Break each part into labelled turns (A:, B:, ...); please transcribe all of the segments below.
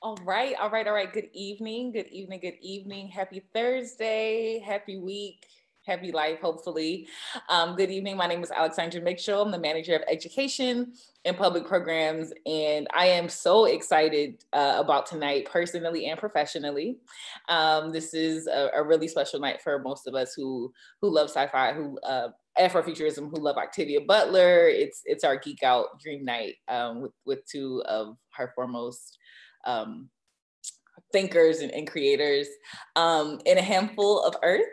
A: All right, all right, all right. Good evening, good evening, good evening. Happy Thursday, happy week, happy life, hopefully. Good evening. My name is Alexandra Mitchell. I'm the manager of education and public programs, and I am so excited about tonight, personally and professionally. This is a really special night for most of us who love sci-fi, who Afrofuturism, who love Octavia Butler. It's our geek out dream night with two of her foremost thinkers and creators. In A Handful of Earth,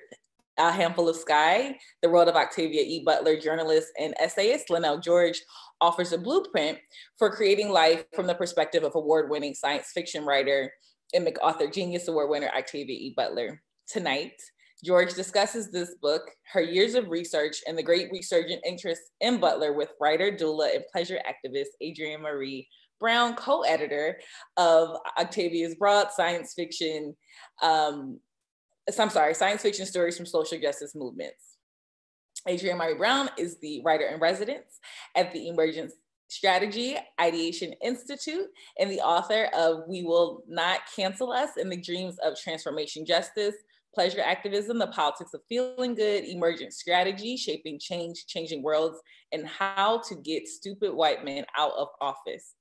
A: A Handful of Sky, the World of Octavia E. Butler, journalist and essayist Linnell George offers a blueprint for creating life from the perspective of award-winning science fiction writer and MacArthur Genius Award winner Octavia E. Butler. Tonight, George discusses this book, her years of research, and the great resurgent interest in Butler with writer, doula, and pleasure activist Adrienne Maree Brown, co-editor of Octavia's broad science fiction stories from social justice movements. Adrienne Maree Brown is the writer in residence at the Emergence Strategy Ideation Institute and the author of We Will Not Cancel Us in the Dreams of Transformation Justice, Pleasure Activism, The Politics of Feeling Good, Emergent Strategy, Shaping Change, Changing Worlds, and How to Get Stupid White Men Out of Office.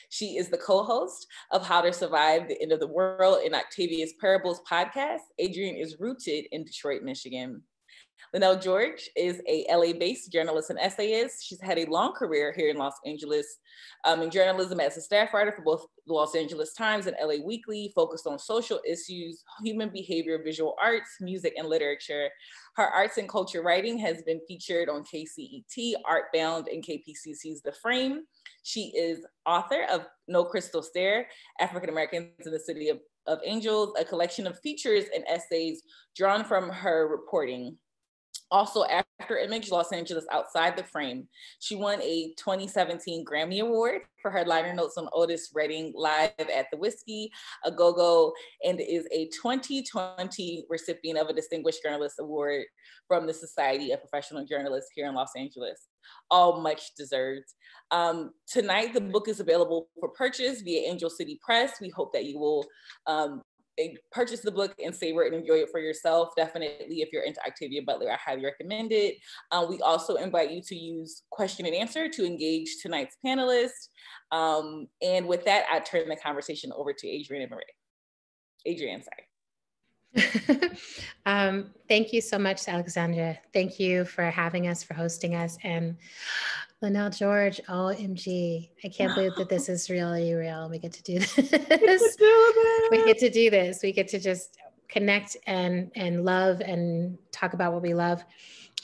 A: She is the co-host of How to Survive the End of the World in Octavia's Parables podcast. Adrienne is rooted in Detroit, Michigan. Lynell George is a LA-based journalist and essayist. She's had a long career here in Los Angeles in journalism as a staff writer for both the Los Angeles Times and LA Weekly, focused on social issues, human behavior, visual arts, music, and literature. Her arts and culture writing has been featured on KCET, Artbound, and KPCC's The Frame. She is author of No Crystal Stair, African Americans in the City of Angels, a collection of features and essays drawn from her reporting. Also, After Image, Los Angeles Outside the Frame. She won a 2017 Grammy Award for her liner notes on Otis Redding Live at the Whiskey a Go-Go, and is a 2020 recipient of a Distinguished Journalist Award from the Society of Professional Journalists here in Los Angeles. All much deserved. Tonight, the book is available for purchase via Angel City Press. We hope that you will purchase the book and savor it and enjoy it for yourself. Definitely, if you're into Octavia Butler, I highly recommend it. We also invite you to use question and answer to engage tonight's panelists. And with that, I turn the conversation over to Adrienne and Maree. Adrienne, sorry.
B: Thank you so much, Alexandra. Thank you for having us, for hosting us. And Linnell George, OMG. I can't believe that this is really real. We get to do this. We get to do this. We get to just connect and love and talk about what we love.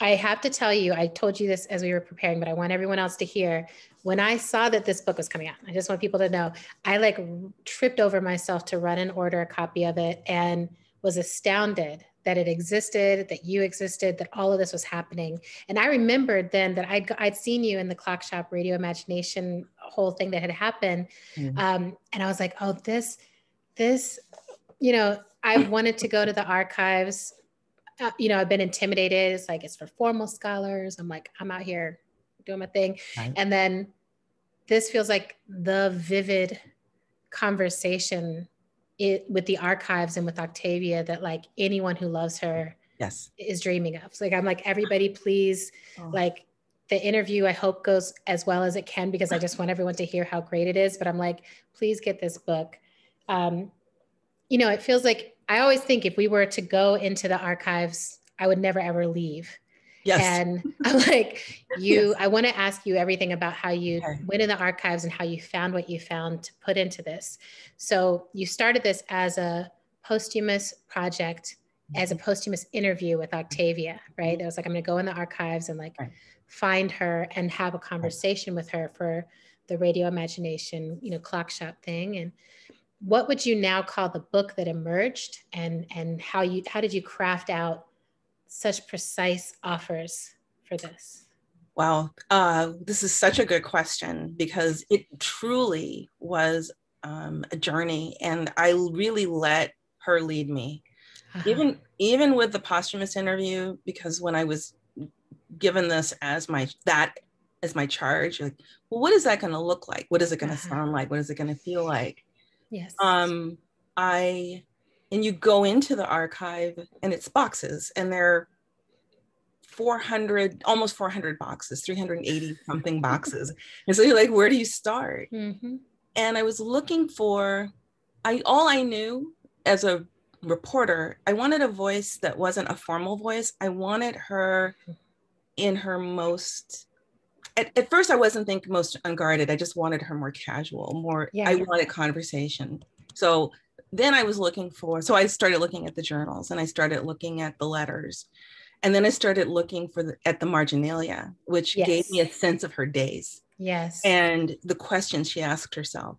B: I have to tell you, I told you this as we were preparing, but I want everyone else to hear. When I saw that this book was coming out, I just want people to know, I tripped over myself to run and order a copy of it and was astounded that it existed, that you existed, that all of this was happening. And I remembered then that I'd seen you in the Clock Shop Radio Imagination whole thing that had happened. Mm-hmm. And I was like, oh, this, I wanted to go to the archives. I've been intimidated. It's like, it's for formal scholars. I'm like, I'm out here doing my thing. Right. And then this feels like the vivid conversation with the archives and with Octavia that anyone who loves her is dreaming of. So I'm like, everybody, please, the interview, I hope goes as well as it can, because I just want everyone to hear how great it is. But I'm like, please get this book. It feels like, I always think if we were to go into the archives, I would never, ever leave. Yes. And I'm like, I want to ask you everything about how you went in the archives and how you found what you found to put into this. So you started this as a posthumous project, as a posthumous interview with Octavia, right? It was like, I'm going to go in the archives and find her and have a conversation with her for the Radio Imagination, Clock Shop thing. And what would you now call the book that emerged, and how did you craft out such precise offers for this?
C: Wow, this is such a good question, because it truly was a journey, and I really let her lead me. Uh-huh. Even with the posthumous interview, because when I was given this as my charge, well, what is that going to look like? What is it going to sound like? What is it going to feel like?
B: Yes.
C: And you go into the archive and it's boxes, and there are 400, almost 400 boxes, 380 something boxes. And so you're like, where do you start?
B: Mm-hmm.
C: And I was looking for, all I knew as a reporter, I wanted a voice that wasn't a formal voice. I wanted her in her most, at first I wasn't thinking most unguarded. I just wanted her more casual, more, I wanted conversation. So then I was looking for, so I started looking at the journals, and I started looking at the letters. And then I started looking at the marginalia, which gave me a sense of her days.
B: Yes.
C: And the questions she asked herself.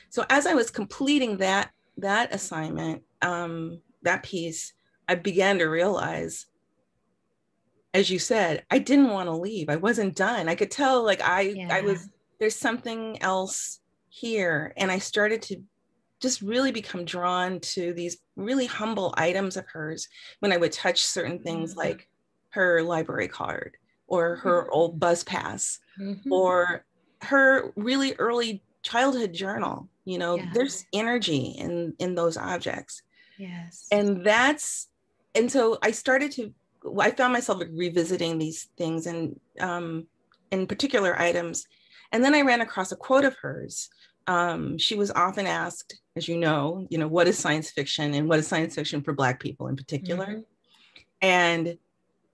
C: So as I was completing that assignment, that piece, I began to realize, as you said, I didn't want to leave. I wasn't done. I could tell, like, I was, there's something else here. And I started to just really become drawn to these really humble items of hers when I would touch certain things, like her library card or her old bus pass, or her really early childhood journal. You know, there's energy in those objects.
B: Yes.
C: And so I found myself revisiting these things and in particular items. And then I ran across a quote of hers. She was often asked, as you know, what is science fiction, and what is science fiction for Black people in particular? And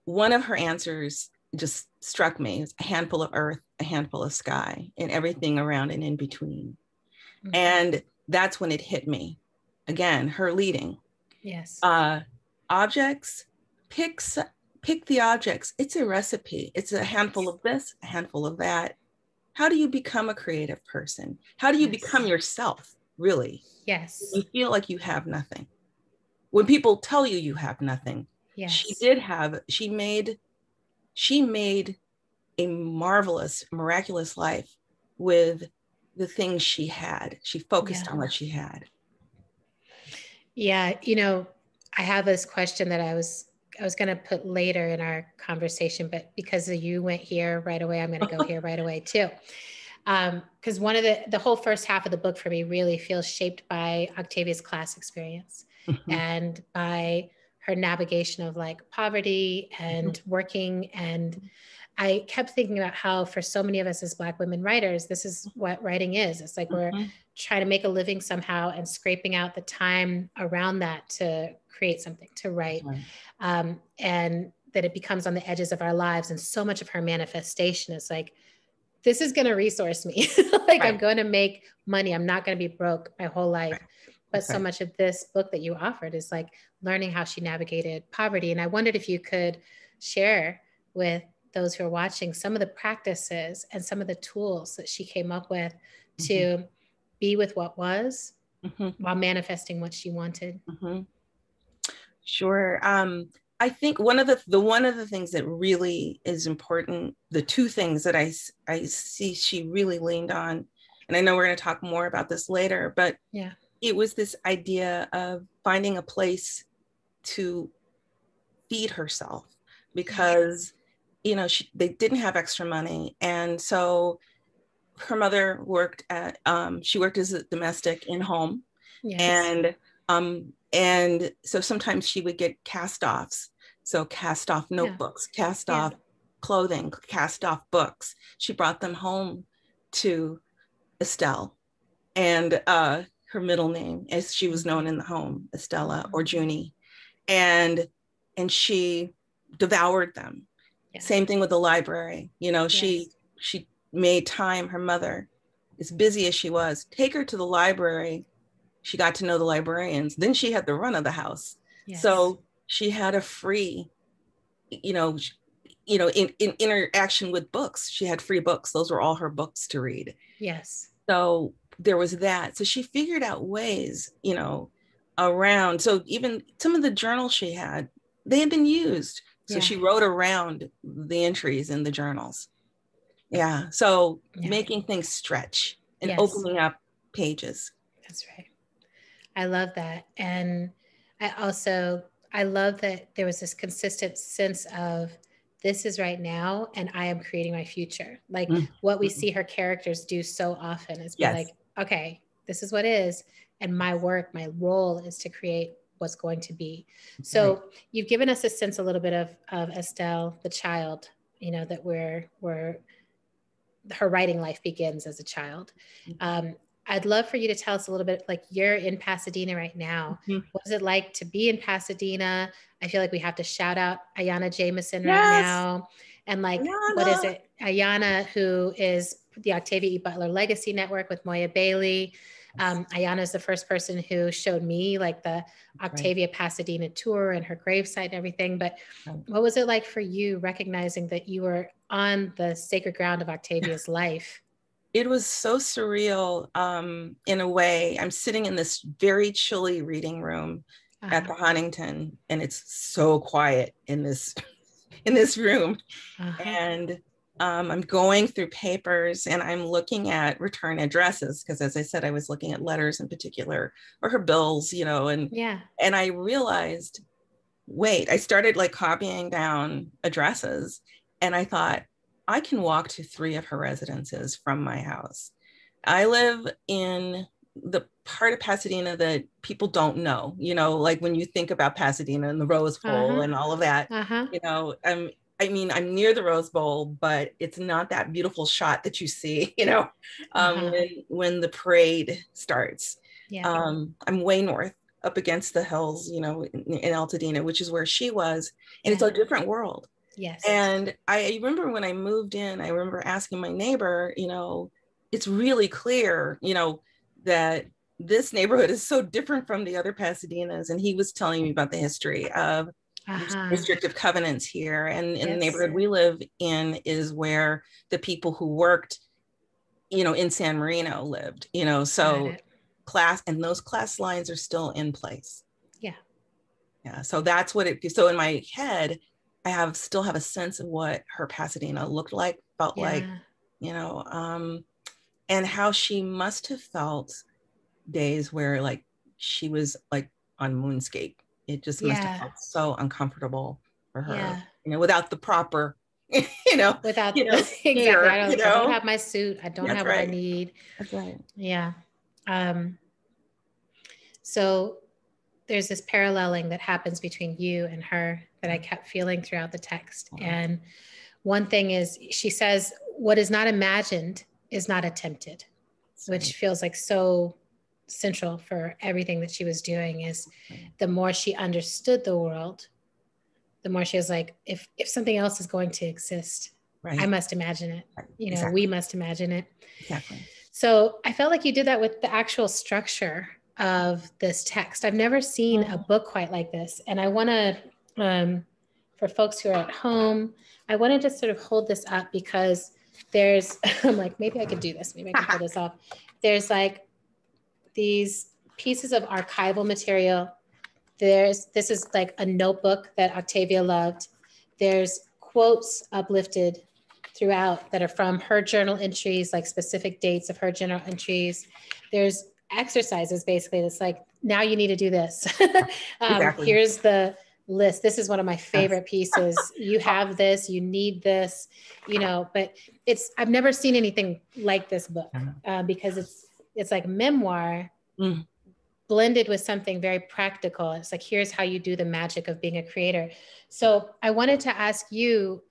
C: one of her answers just struck me. It was a handful of earth, a handful of sky, and everything around and in between. And that's when it hit me. Again, her leading.
B: Yes.
C: Objects, pick the objects. It's a recipe. It's a handful of this, a handful of that. How do you become a creative person? How do you become yourself, really?
B: Yes.
C: You feel like you have nothing. When people tell you you have nothing, she made a marvelous, miraculous life with the things she had. She focused on what she had.
B: Yeah, I have this question that I was going to put later in our conversation, but because you went here right away, I'm going to go here right away too. Because one of the whole first half of the book for me really feels shaped by Octavia's class experience and by her navigation of like poverty and working. And I kept thinking about how for so many of us as Black women writers, this is what writing is. It's like we're trying to make a living somehow and scraping out the time around that to create something, to write. And that it becomes on the edges of our lives. And so much of her manifestation is like, this is going to resource me. I'm going to make money. I'm not going to be broke my whole life. But so much of this book that you offered is like learning how she navigated poverty. And I wondered if you could share with those who are watching some of the practices and some of the tools that she came up with to be with what was while manifesting what she wanted.
C: Sure. I think one of the things that really is important, the two things that I see she really leaned on, and I know we're going to talk more about this later, but it was this idea of finding a place to feed herself, because they didn't have extra money, and so her mother worked she worked as a domestic in home, and so sometimes she would get cast-offs. So cast off notebooks, cast off clothing, cast off books. She brought them home to Estelle, and her middle name, as she was known in the home, Estella or Junie, and she devoured them. Same thing with the library. She made time. Her mother, as busy as she was, take her to the library. She got to know the librarians. Then she had the run of the house. So she had a free, in interaction with books. She had free books. Those were all her books to read. So there was that. So she figured out ways, around. So even some of the journals she had, they had been used. So she wrote around the entries in the journals. So making things stretch and opening up pages.
B: That's right. I love that. And I love that there was this consistent sense of this is right now and I am creating my future. Like what we see her characters do so often is be like, okay, this is what is. And my work, my role is to create what's going to be. So you've given us a sense a little bit of Estelle, the child, you know, that we're her writing life begins as a child. I'd love for you to tell us a little bit, like you're in Pasadena right now. What is it like to be in Pasadena? I feel like we have to shout out Ayanna Jameson right now. And like,
C: Ayanna.
B: What is it? Ayanna, who is the Octavia E. Butler Legacy Network with Moya Bailey. Ayanna is the first person who showed me like the Octavia Pasadena tour and her gravesite and everything. But what was it like for you recognizing that you were on the sacred ground of Octavia's life?
C: It was so surreal in a way. I'm sitting in this very chilly reading room at the Huntington, and it's so quiet in this room. And I'm going through papers and I'm looking at return addresses because, as I said, I was looking at letters in particular or her bills, you know, and I realized, wait, I started like copying down addresses, and I thought, I can walk to 3 of her residences from my house. I live in the part of Pasadena that people don't know, you know, like when you think about Pasadena and the Rose Bowl and all of that, you know, I mean, I'm near the Rose Bowl, but it's not that beautiful shot that you see, you know, when the parade starts. I'm way north up against the hills, you know, in Altadena, which is where she was. And it's a different world.
B: Yes.
C: And I remember when I moved in, I remember asking my neighbor, you know, it's really clear, you know, that this neighborhood is so different from the other Pasadenas. And he was telling me about the history of restrictive covenants here. And in the neighborhood we live in is where the people who worked, you know, in San Marino lived, you know, so those class lines are still in place. Yeah. So that's what so in my head, I still have a sense of what her Pasadena looked like, felt like, you know, and how she must have felt days where like she was like on moonscape. It just must have felt so uncomfortable for her, you know, without the proper, you know,
B: exactly.
C: Gear,
B: I don't have my suit. I don't have what I need.
C: That's right.
B: Yeah. So there's this paralleling that happens between you and her that I kept feeling throughout the text. And one thing is, she says, what is not imagined is not attempted, which feels like so central for everything that she was doing. Is the more she understood the world, the more she was like, if something else is going to exist, I must imagine it. You know, we must imagine it. So I felt like you did that with the actual structure of this text. I've never seen a book quite like this. And I want to, for folks who are at home, I want to just sort of hold this up because there's, I'm like, maybe I could do this. Maybe I can pull this off. There's like these pieces of archival material. This is like a notebook that Octavia loved. There's quotes uplifted throughout that are from her journal entries, like specific dates of her journal entries. There's exercises basically that's like, now you need to do this. Here's the list. This is one of my favorite pieces. You have this, you need this, you know, but I've never seen anything like this book because it's like memoir blended with something very practical. It's like, here's how you do the magic of being a creator. So I wanted to ask you,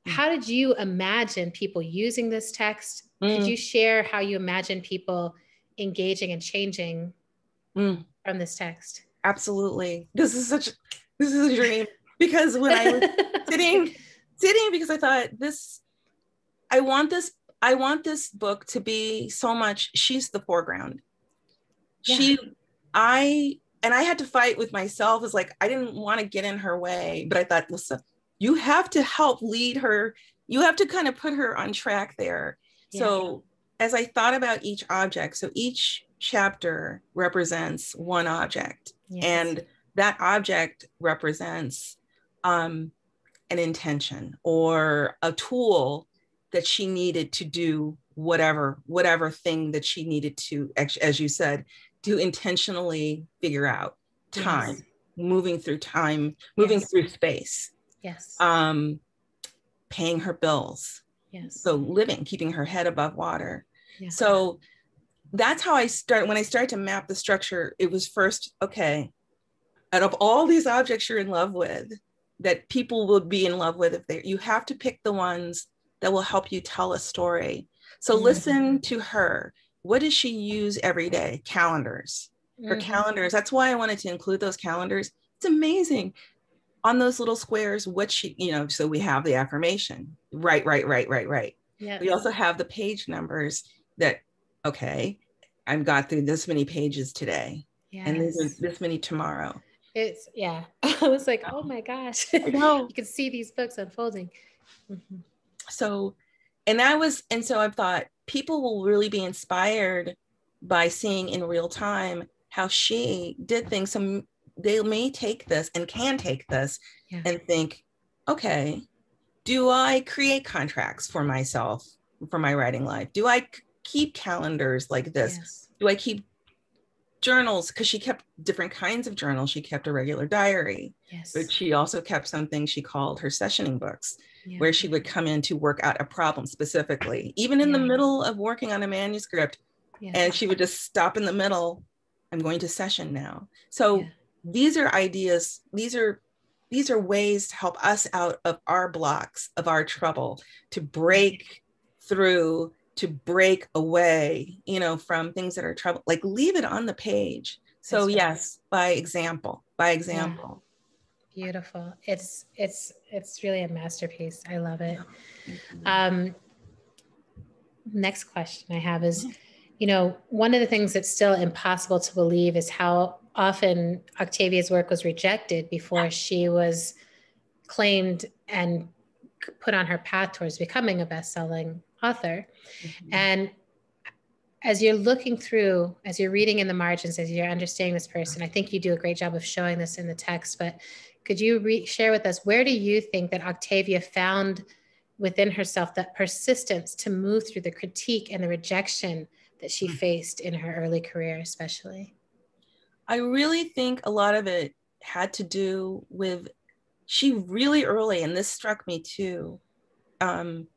B: how did you imagine people using this text? Could you share how you imagine people engaging and changing from this text?
C: Absolutely. This is a dream, because when I was sitting because I thought I want this book to be so much, she's the foreground. I had to fight with myself. It's like, I didn't want to get in her way, but I thought, listen, you have to help lead her. You have to kind of put her on track there. So as I thought about each object, so each chapter represents one object, and that object represents an intention or a tool that she needed to do whatever thing that she needed to, as you said, to intentionally figure out time, moving through time, moving through space, paying her bills. So living, keeping her head above water. So that's how when I started to map the structure, it was first, okay, out of all these objects you're in love with, that people will be in love with, you have to pick the ones that will help you tell a story. So listen to her. What does she use every day? Calendars. Her calendars. That's why I wanted to include those calendars. It's amazing. On those little squares, what she, so we have the affirmation. Right. Yes. We also have the page numbers that, okay, I've got through this many pages today. Yes. And there's this many tomorrow.
B: It's, yeah. I was like, oh my gosh. I know. You can see these books unfolding.
C: So I thought people will really be inspired by seeing in real time how she did things. So they may take this and can take this and think, okay, do I create contracts for myself, for my writing life? Do I keep calendars like this? Yes. Do I keep journals? Because she kept different kinds of journals. She kept a regular diary, but she also kept something she called her sessioning books, where she would come in to work out a problem specifically, even in the middle of working on a manuscript. And she would just stop in the middle. I'm going to session now. So these are ideas. These are ways to help us out of our blocks, of our trouble, to break through, to break away, from things that are trouble, like leave it on the page. So yes, by example. Yeah.
B: Beautiful. It's really a masterpiece. I love it. Next question I have is, one of the things that's still impossible to believe is how often Octavia's work was rejected before she was claimed and put on her path towards becoming a best-selling author. And as you're looking through, as you're reading in the margins, as you're understanding this person, I think you do a great job of showing this in the text, but could you share with us, where do you think that Octavia found within herself that persistence to move through the critique and the rejection that she faced in her early career, especially?
C: I really think a lot of it had to do with, she really early, and this struck me too, and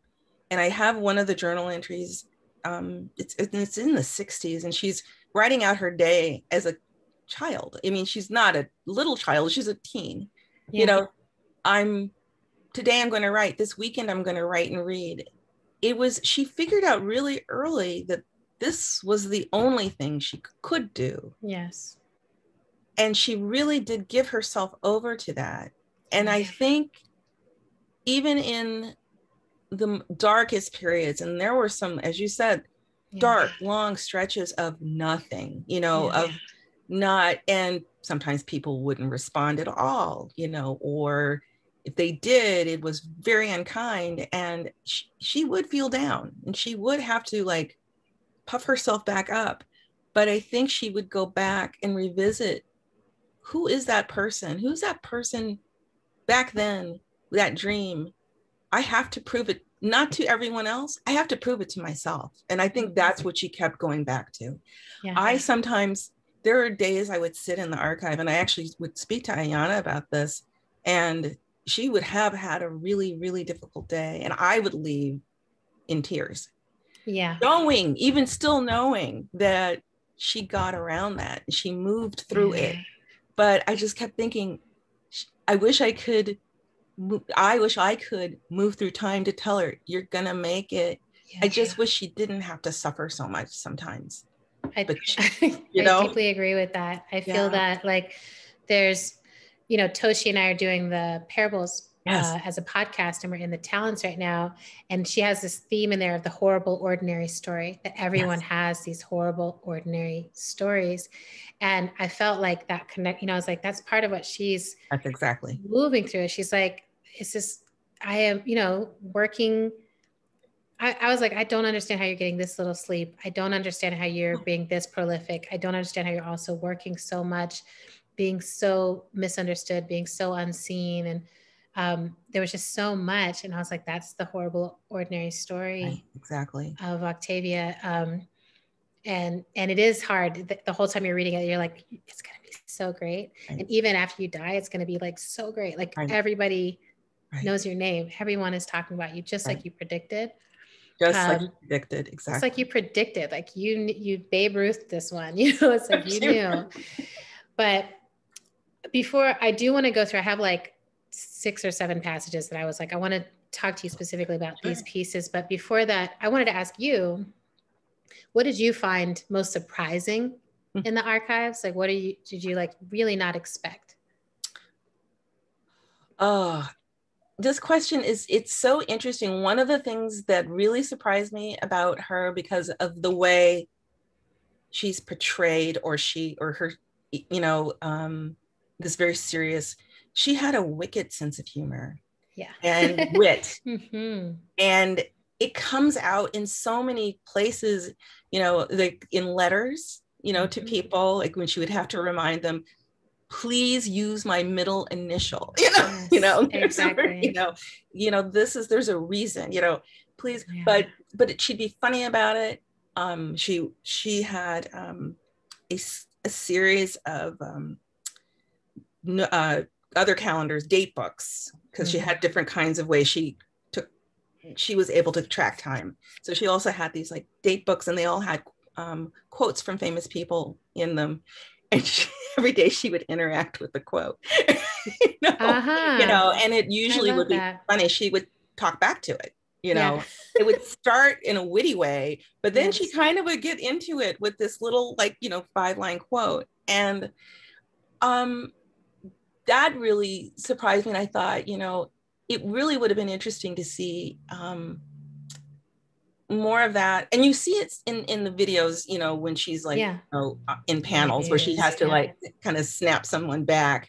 C: I have one of the journal entries, it's in the 60s, and she's writing out her day as a child. I mean, she's not a little child, she's a teen. Today I'm going to write, this weekend I'm going to write and read. She figured out really early that this was the only thing she could do.
B: Yes.
C: And she really did give herself over to that. And I think even in the darkest periods, and there were some, as you said, dark, long stretches of nothing, of not, and sometimes people wouldn't respond at all, or if they did, it was very unkind, and she would feel down, and she would have to like puff herself back up. But I think she would go back and revisit, who is that person? Who's that person back then, that dream? I have to prove it, not to everyone else. I have to prove it to myself. And I think that's what she kept going back to. There are days I would sit in the archive, and I actually would speak to Ayana about this, and she would have had a really, really difficult day, and I would leave in tears.
B: Yeah.
C: Even still knowing that she got around that, she moved through it. But I just kept thinking, I wish I could move through time to tell her, you're gonna make it. I just wish she didn't have to suffer so much sometimes.
B: I deeply agree with that. I feel that like there's, Toshi and I are doing the parables as a podcast, and we're in the talents right now. And she has this theme in there of the horrible, ordinary story, that everyone has these horrible, ordinary stories. And I felt like that I was like, that's part of what
C: that's exactly
B: moving through. She's like, it's just, I am, working. I was like, I don't understand how you're getting this little sleep. I don't understand how you're being this prolific. I don't understand how you're also working so much, being so misunderstood, being so unseen. And there was just so much. And I was like, that's the horrible, ordinary story of Octavia. And it is hard. The whole time you're reading it, you're like, it's going to be so great. Right. And even after you die, it's going to be like so great. Like everybody knows your name. Everyone is talking about you, just like you predicted.
C: Just like you predicted, exactly.
B: It's like you predicted, like you Babe Ruth this one, you know, it's like you knew. But before I do want to go through, I have like 6 or 7 passages that I was like, I want to talk to you specifically about these pieces. But before that, I wanted to ask you, what did you find most surprising in the archives? Like, did you like really not expect?
C: Oh, this question it's so interesting. One of the things that really surprised me about her, because of the way she's portrayed, or her, you know, this very serious, she had a wicked sense of humor, and wit. And it comes out in so many places, you know, like in letters, you know, to people, like when she would have to remind them, please use my middle initial, you know,
B: exactly.
C: There's a reason, you know, please, but she'd be funny about it. She had a series of other calendars, date books, because she had different kinds of ways she was able to track time. So she also had these like date books, and they all had quotes from famous people in them. And every day she would interact with the quote, you know, and it usually would be funny. She would talk back to it, you know. It would start in a witty way, but then she kind of would get into it with this little, like, you know, 5-line quote. And that really surprised me. And I thought, you know, it really would have been interesting to see more of that. And you see it in the videos, you know, when she's like, you know, in panels where she has to like kind of snap someone back.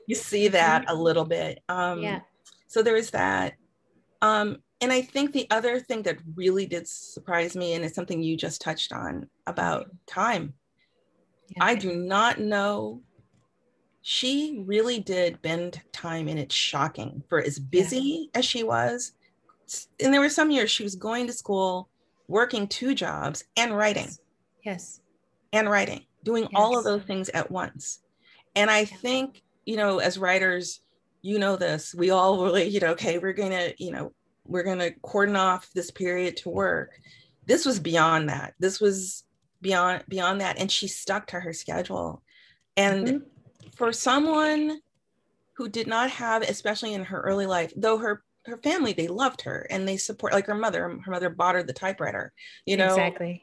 C: You see that a little bit. So there is that. And I think the other thing that really did surprise me, and it's something you just touched on about time. I do not know. She really did bend time, and it's shocking for as busy as she was. And there were some years she was going to school, working 2 jobs, and writing. And writing, doing all of those things at once. And I think, you know, as writers, you know this, we all really, you know, okay, we're going to cordon off this period to work. This was beyond that. This was beyond that. And she stuck to her schedule. And for someone who did not have, especially in her early life, though her family, they loved her and they support, like her mother bought her the typewriter, you know,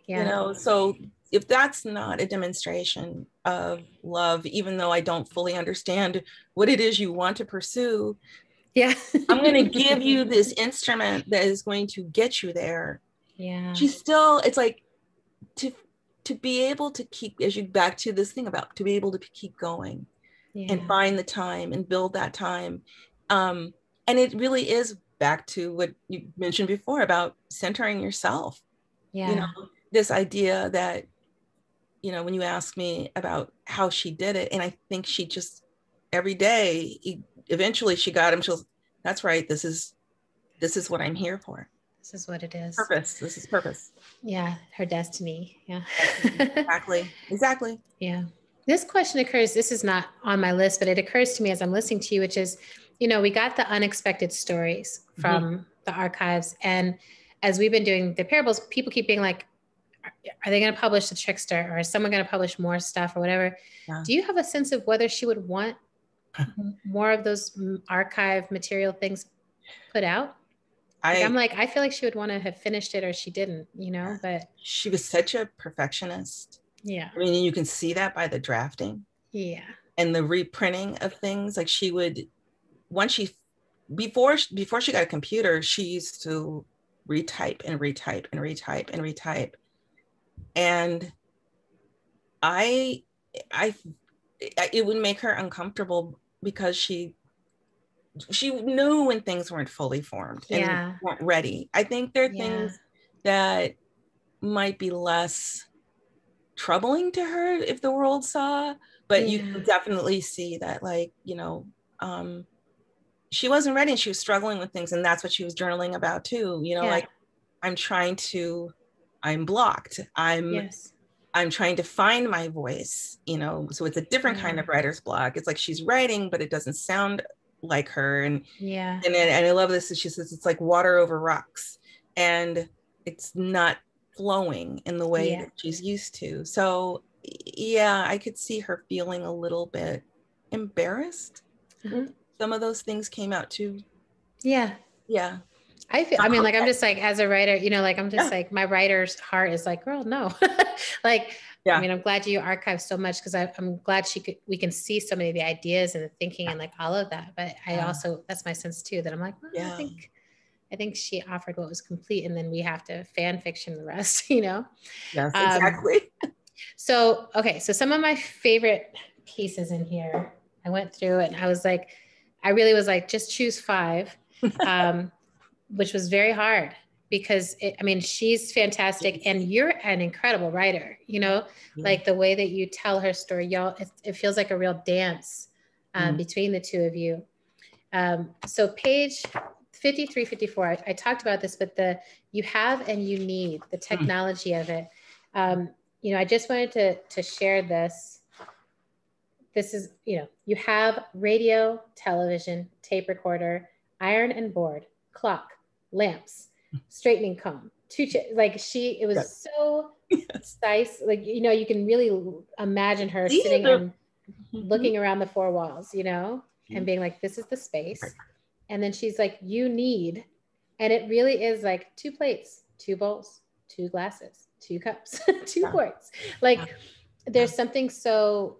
C: you know, so if that's not a demonstration of love, even though I don't fully understand what it is you want to pursue, I'm going to give you this instrument that is going to get you there. She's still, it's like to be able to keep, as you back to this thing about to be able to keep going and find the time and build that time. And it really is back to what you mentioned before about centering yourself. You know, this idea that, you know, when you ask me about how she did it, and I think she just every day, eventually she got him. She was, that's right. This is what I'm here for.
B: This is what it is.
C: Purpose. This is purpose.
B: Yeah. Her destiny. Yeah.
C: Exactly.
B: Yeah. This question occurs, this is not on my list, but it occurs to me as I'm listening to you, which is, you know, we got the unexpected stories from the archives. And as we've been doing the parables, people keep being like, are they going to publish The Trickster, or is someone going to publish more stuff or whatever? Do you have a sense of whether she would want more of those archive material things put out? I feel like she would want to have finished it, or she didn't, you know, but
C: she was such a perfectionist. I mean, you can see that by the drafting. And the reprinting of things. Like she would, before she got a computer, she used to retype and retype and retype and retype. And it would make her uncomfortable because she knew when things weren't fully formed and weren't ready. I think there are things that might be less troubling to her if the world saw, but you can definitely see that, like, you know, she wasn't ready and she was struggling with things, and that's what she was journaling about too, you know, like I'm blocked, I'm trying to find my voice, you know, so it's a different kind of writer's block. It's like she's writing but it doesn't sound like her, and I love this, she says it's like water over rocks, and it's not flowing in the way that she's used to. So yeah, I could see her feeling a little bit embarrassed. Some of those things came out too.
B: Yeah. I mean, like, I'm just like, as a writer, you know, like, I'm just like, my writer's heart is like, girl, no. Like, I mean, I'm glad you archived so much, because I'm glad we can see so many of the ideas and the thinking and like all of that. But I also, that's my sense too, that I'm like, well, I think she offered what was complete, and then we have to fan fiction the rest, you know?
C: Yes, exactly.
B: So, okay. So some of my favorite pieces in here, I went through it and I was like, I really was like, just choose 5, which was very hard, because I mean, she's fantastic and you're an incredible writer, you know, like the way that you tell her story, y'all, it feels like a real dance between the two of you. So page 53, 54, I talked about this, but you have and you need, the technology of it. You know, I just wanted to share this. This is, you know, you have radio, television, tape recorder, iron and board, clock, lamps, straightening comb, 2 like it was so precise. Like, you know, you can really imagine her sitting and looking around the 4 walls, you know, and being like, this is the space. And then she's like, you need, and it really is like 2 plates, 2 bowls, 2 glasses, 2 cups, 2 forks. Like there's something so,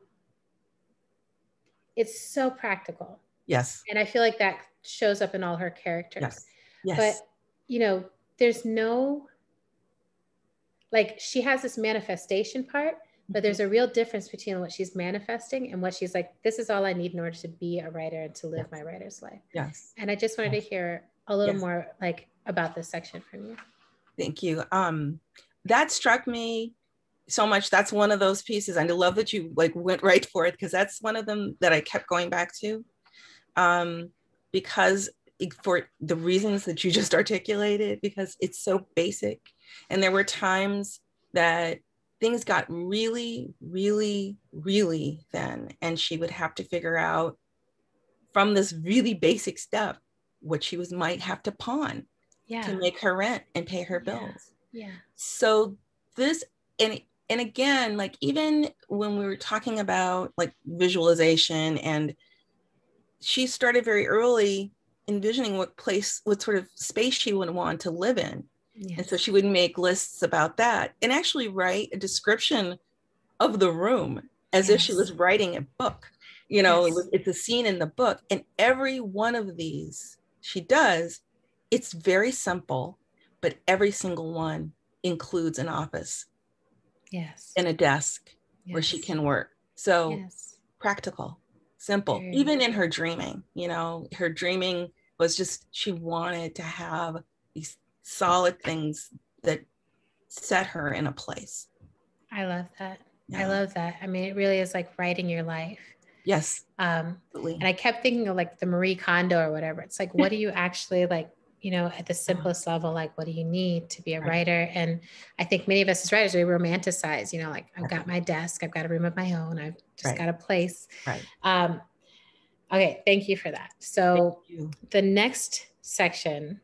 B: it's so practical.
C: Yes.
B: And I feel like that shows up in all her characters.
C: Yes.
B: But, you know, there's no, like, she has this manifestation part, but there's a real difference between what she's manifesting and what she's like, this is all I need in order to be a writer and to live my writer's life.
C: Yes.
B: And I just wanted to hear a little more like about this section from you.
C: Thank you. That struck me so much. That's one of those pieces. And I love that you like went right for it, because that's one of them that I kept going back to, because for the reasons that you just articulated, because it's so basic. And there were times that things got really, really, really thin, and she would have to figure out from this really basic stuff what she might have to pawn to make her rent and pay her bills. So this, and again, like even when we were talking about like visualization, and she started very early envisioning what sort of space she would want to live in. And so she would make lists about that and actually write a description of the room as if she was writing a book. You know, it's a scene in the book. And every one of these she does, it's very simple, but every single one includes an office and a desk where she can work. So practical, simple, even in her dreaming, you know, her dreaming was just, she wanted to have these solid things that set her in a place.
B: I love that. I love that. I mean, it really is like writing your life.
C: Yes.
B: And I kept thinking of like the Marie Kondo or whatever. It's like, what do you actually like, you know, at the simplest level, like, what do you need to be a writer? And I think many of us as writers, we romanticize, you know, like I've got my desk, I've got a room of my own, I've just got a place. Okay. Thank you for that. So the next section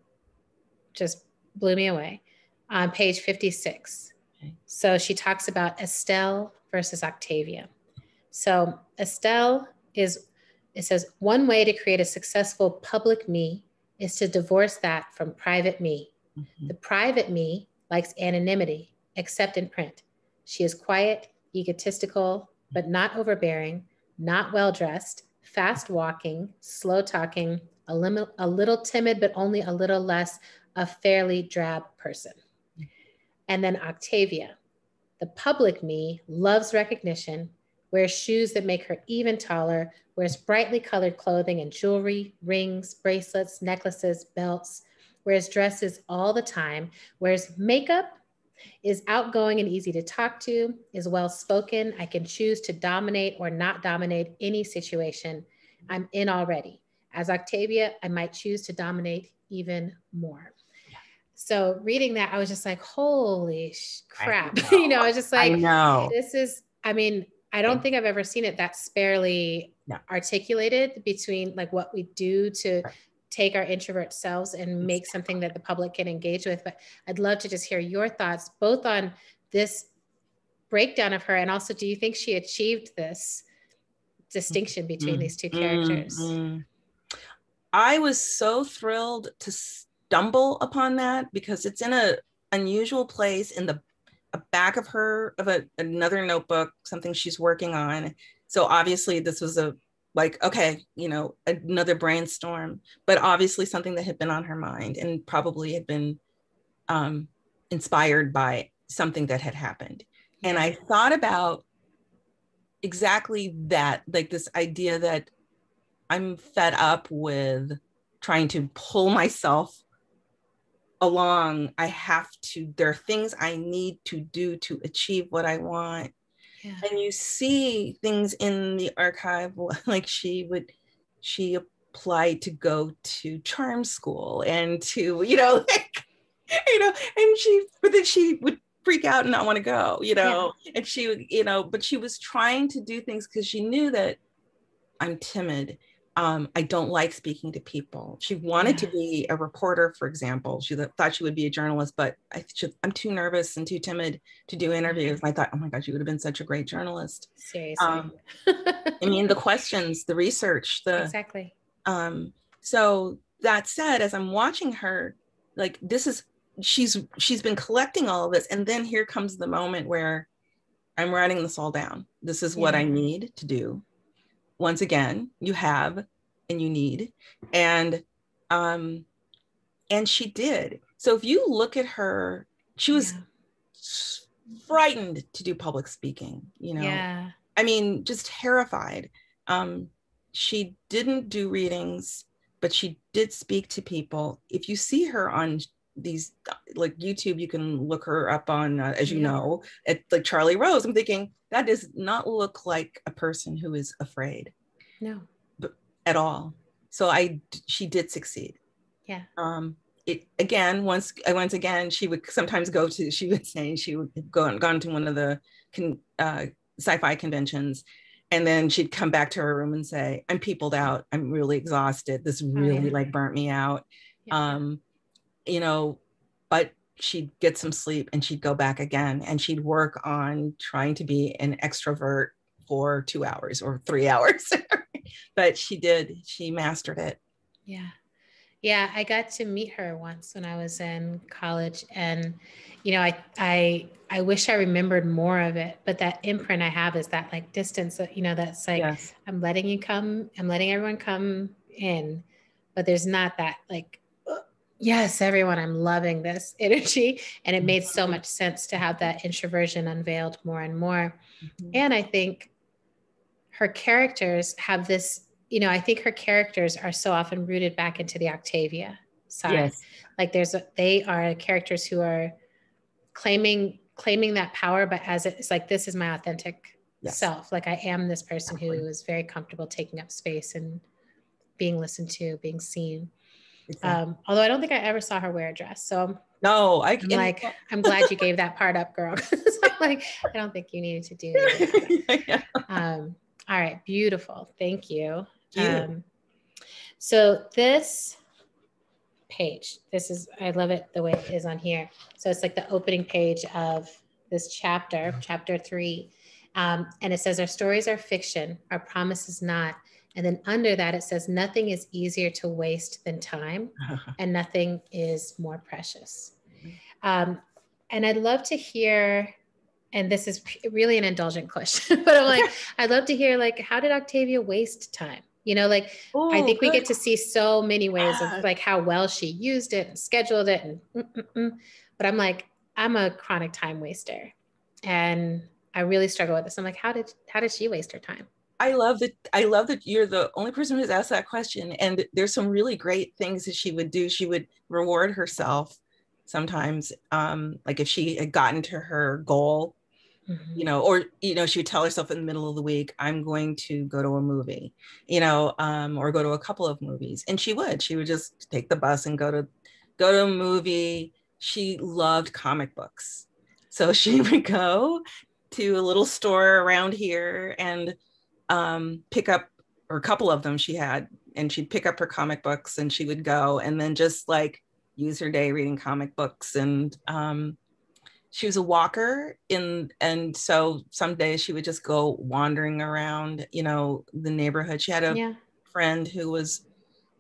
B: just blew me away on page 56. So she talks about Estelle versus Octavia. So Estelle it says, one way to create a successful public me is to divorce that from private me. The private me likes anonymity, except in print. She is quiet, egotistical, but not overbearing, not well-dressed, fast walking, slow talking, a little timid, but only a little less, a fairly drab person. And then Octavia, the public me loves recognition, wears shoes that make her even taller, wears brightly colored clothing and jewelry, rings, bracelets, necklaces, belts, wears dresses all the time, wears makeup, is outgoing and easy to talk to, is well-spoken. I can choose to dominate or not dominate any situation. I'm in already. As Octavia, I might choose to dominate even more. So reading that, I was just like, holy crap. You know, I was just like, this is, I mean, I don't think I've ever seen it that sparely articulated between like what we do to take our introvert selves and make something that the public can engage with. But I'd love to just hear your thoughts, both on this breakdown of her, and also, do you think she achieved this distinction between these two characters?
C: I was so thrilled to stumble upon that, because it's in a unusual place in the back of another notebook, something she's working on. So obviously this was another brainstorm, but obviously something that had been on her mind and probably had been inspired by something that had happened. Yeah. And I thought about exactly that, like this idea that I'm fed up with trying to pull myself along. There are things I need to do to achieve what I want. Yeah. And you see things in the archive, like she applied to go to charm school and to, but then she would freak out and not want to go, and she would, but she was trying to do things because she knew that I'm timid. I don't like speaking to people. She wanted to be a reporter, for example. She thought she would be a journalist, but I'm too nervous and too timid to do interviews. And I thought, oh my God, she would have been such a great journalist.
B: Seriously.
C: I mean, the questions, the research,
B: exactly.
C: So that said, as I'm watching her, like she's been collecting all of this, and then here comes the moment where I'm writing this all down. This is what I need to do. Once again, you have and you need, and she did. So if you look at her, she was frightened to do public speaking, I mean, just terrified. She didn't do readings, but she did speak to people. If you see her on these, like YouTube, you can look her up on, as you know, at like Charlie Rose. I'm thinking, that does not look like a person who is afraid.
B: No.
C: But at all. So she did succeed.
B: Yeah.
C: Once again, she would sometimes she would say she would gone to one of the sci-fi conventions, and then she'd come back to her room and say, I'm peopled out. I'm really exhausted. This really burnt me out. Yeah. But she'd get some sleep and she'd go back again, and she'd work on trying to be an extrovert for 2 hours or 3 hours. But she mastered it.
B: Yeah. Yeah. I got to meet her once when I was in college, and, I wish I remembered more of it, but that imprint I have is that like distance that, that's like, yes. I'm letting everyone come in, but there's not that like, yes, everyone, I'm loving this energy. And it made so much sense to have that introversion unveiled more and more. Mm-hmm. And I think her characters have this, I think her characters are so often rooted back into the Octavia side. Yes. Like they are characters who are claiming that power, but as it's like, this is my authentic self. Like I am this person who is very comfortable taking up space and being listened to, being seen. Exactly. Although I don't think I ever saw her wear a dress. So
C: no,
B: I'm glad you gave that part up, girl. I don't think you needed to do that. All right. Beautiful. Thank you. So this page, I love it the way it is on here. So it's like the opening page of this chapter 3. And it says, our stories are fiction, our promise is not. And then under that, it says, nothing is easier to waste than time, and nothing is more precious. And I'd love to hear, and this is really an indulgent question, but I'm like, I'd love to hear, like, how did Octavia waste time? I think we get to see so many ways of like how well she used it and scheduled it. But I'm like, I'm a chronic time waster, and I really struggle with this. I'm like, how did she waste her time?
C: I love that you're the only person who's asked that question. And there's some really great things that she would do. She would reward herself sometimes, like if she had gotten to her goal, or, she would tell herself in the middle of the week, I'm going to go to a movie, or go to a couple of movies. And she would just take the bus and go to a movie. She loved comic books. So she would go to a little store around here and pick up, or a couple of them she had, and she'd pick up her comic books and she would go and then just like use her day reading comic books. And she was a walker and so some days she would just go wandering around, you know, the neighborhood. She had a friend who was,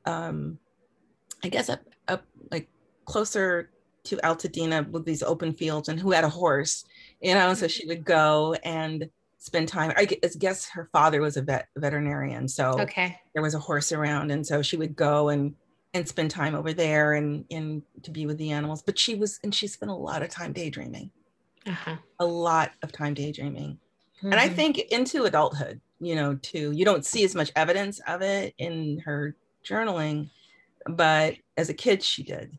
C: I guess up like closer to Altadena with these open fields and who had a horse, you know, so she would go and spend time. I guess her father was a veterinarian. So there was a horse around. And so she would go and spend time over there and to be with the animals. But she spent a lot of time daydreaming, a lot of time daydreaming. And I think into adulthood, you know, too, you don't see as much evidence of it in her journaling, but as a kid, she did.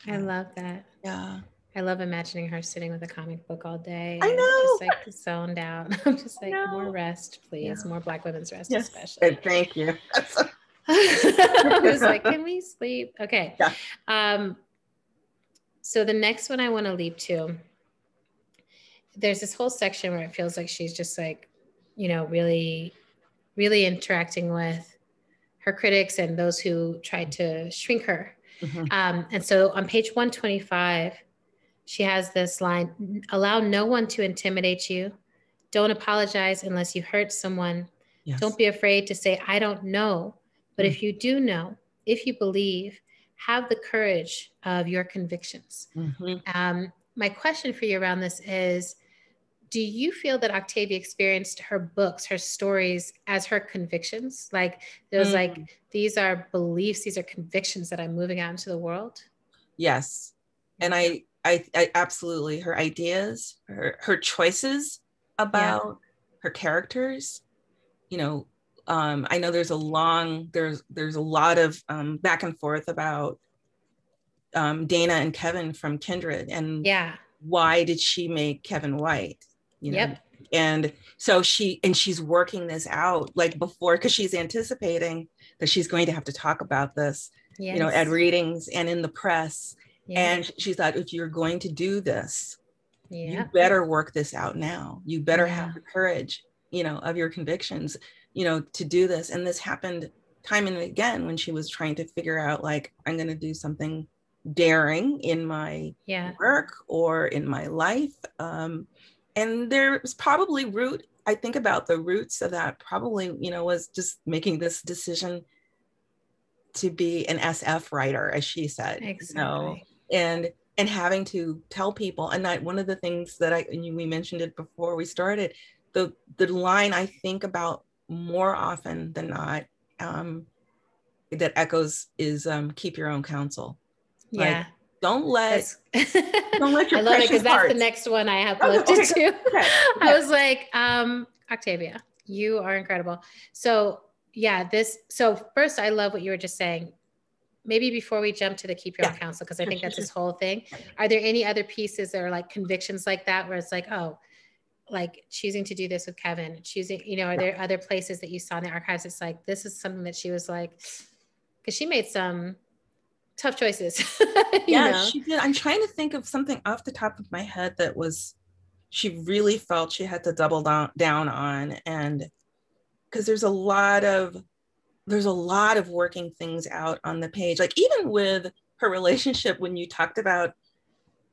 B: I love that.
C: Yeah.
B: I love imagining her sitting with a comic book all day.
C: I know.
B: Just like zoned out. I'm just like, more rest, please. More Black women's rest, especially.
C: Thank you.
B: I was like, can we sleep? Okay. Yeah. So the next one I want to leap to, there's this whole section where it feels like she's just like, you know, really, really interacting with her critics and those who tried to shrink her. And so on page 125, she has this line, allow no one to intimidate you. Don't apologize unless you hurt someone. Don't be afraid to say, I don't know. But if you do know, if you believe, have the courage of your convictions. My question for you around this is, do you feel that Octavia experienced her books, her stories as her convictions? Like there's like, these are beliefs, these are convictions that I'm moving out into the world?
C: Yes. And I absolutely, her ideas, her choices about her characters, you know, I know there's a lot of back and forth about Dana and Kevin from Kindred and why did she make Kevin white? You know? And so she's working this out like before, because she's anticipating that she's going to have to talk about this, you know, at readings and in the press. And she thought, if you're going to do this, you better work this out now. You better have the courage, you know, of your convictions, you know, to do this. And this happened time and again when she was trying to figure out, like, I'm going to do something daring in my work or in my life. And there's probably I think about the roots of that probably, you know, was just making this decision to be an SF writer, as she said, you know, and having to tell people. And one of the things that we mentioned it before we started, the line I think about more often than not, that echoes is keep your own counsel. Like, don't let your
B: I love it because that's the next one I have lifted to. I was like, Octavia, you are incredible. So so first I love what you were just saying. Maybe before we jump to the keep your own counsel, because I think that's this whole thing. Are there any other pieces that are like convictions like that, where it's like, oh, like choosing to do this with Kevin, choosing, you know, are there other places that you saw in the archives? It's like, this is something that she was like, because she made some tough choices.
C: She did. I'm trying to think of something off the top of my head that she really felt she had to double down on. And because there's a lot of working things out on the page, like even with her relationship, when you talked about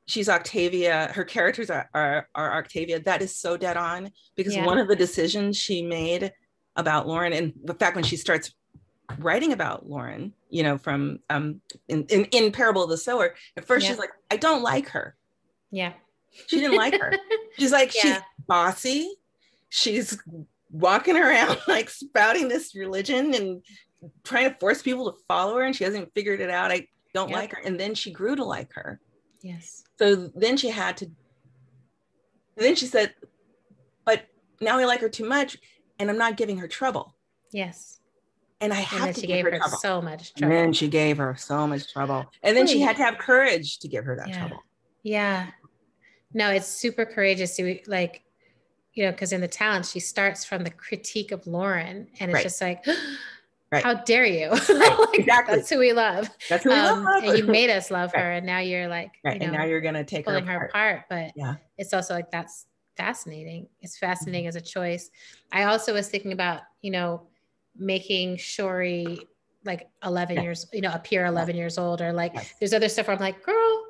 C: she's Octavia, her characters are Octavia, that is so dead on, because one of the decisions she made about Lauren, and the fact when she starts writing about Lauren, you know, from in Parable of the Sower, at first she's like, I don't like her. She didn't like her. She's like, she's bossy, she's walking around like spouting this religion and trying to force people to follow her, and she hasn't figured it out. I don't like her. And then she grew to like her. So then she said, but now I like her too much and I'm not giving her trouble. And I have to give her trouble.
B: So much trouble.
C: And then she gave her so much trouble. And then she had to have courage to give her that trouble.
B: No, it's super courageous to, like, you know, because in the talent, she starts from the critique of Lauren, and it's just like, how dare you? Like, that's who we love.
C: That's who we love.
B: And you made us love her, and now you're like, you know,
C: and now you're gonna take
B: pulling her apart. But it's also like, that's fascinating. It's fascinating as a choice. I also was thinking about, you know, making Shori like 11
C: Yeah.
B: years, you know, appear 11 years old, or like,
C: Yes.
B: there's other stuff where I'm like, girl,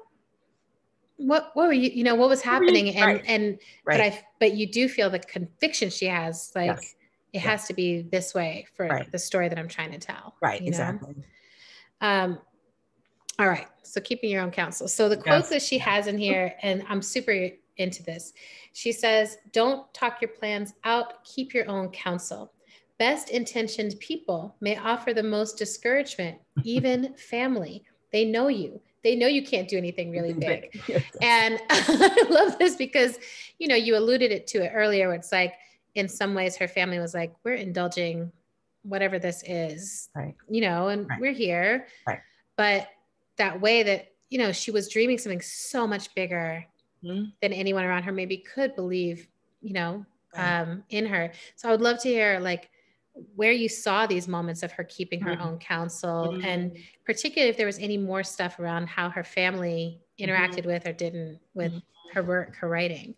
B: what were you, you know, what was happening? And,
C: Right.
B: but you do feel the conviction she has, like,
C: Yes.
B: it has to be this way for the story that I'm trying to tell.
C: Right.
B: You
C: Exactly.
B: know? All right. So keeping your own counsel. So the quote that she has in here, and I'm super into this. She says, don't talk your plans out, keep your own counsel. Best intentioned people may offer the most discouragement, even family. They know you. They know you can't do anything really big.
C: Yes.
B: And I love this because, you know, you alluded to it earlier, where it's like, in some ways her family was like, we're indulging whatever this is, you know, and we're here.
C: Right.
B: But that way that, you know, she was dreaming something so much bigger than anyone around her maybe could believe, you know, in her. So I would love to hear like where you saw these moments of her keeping her own counsel, and particularly if there was any more stuff around how her family interacted with or didn't with her work, her writing.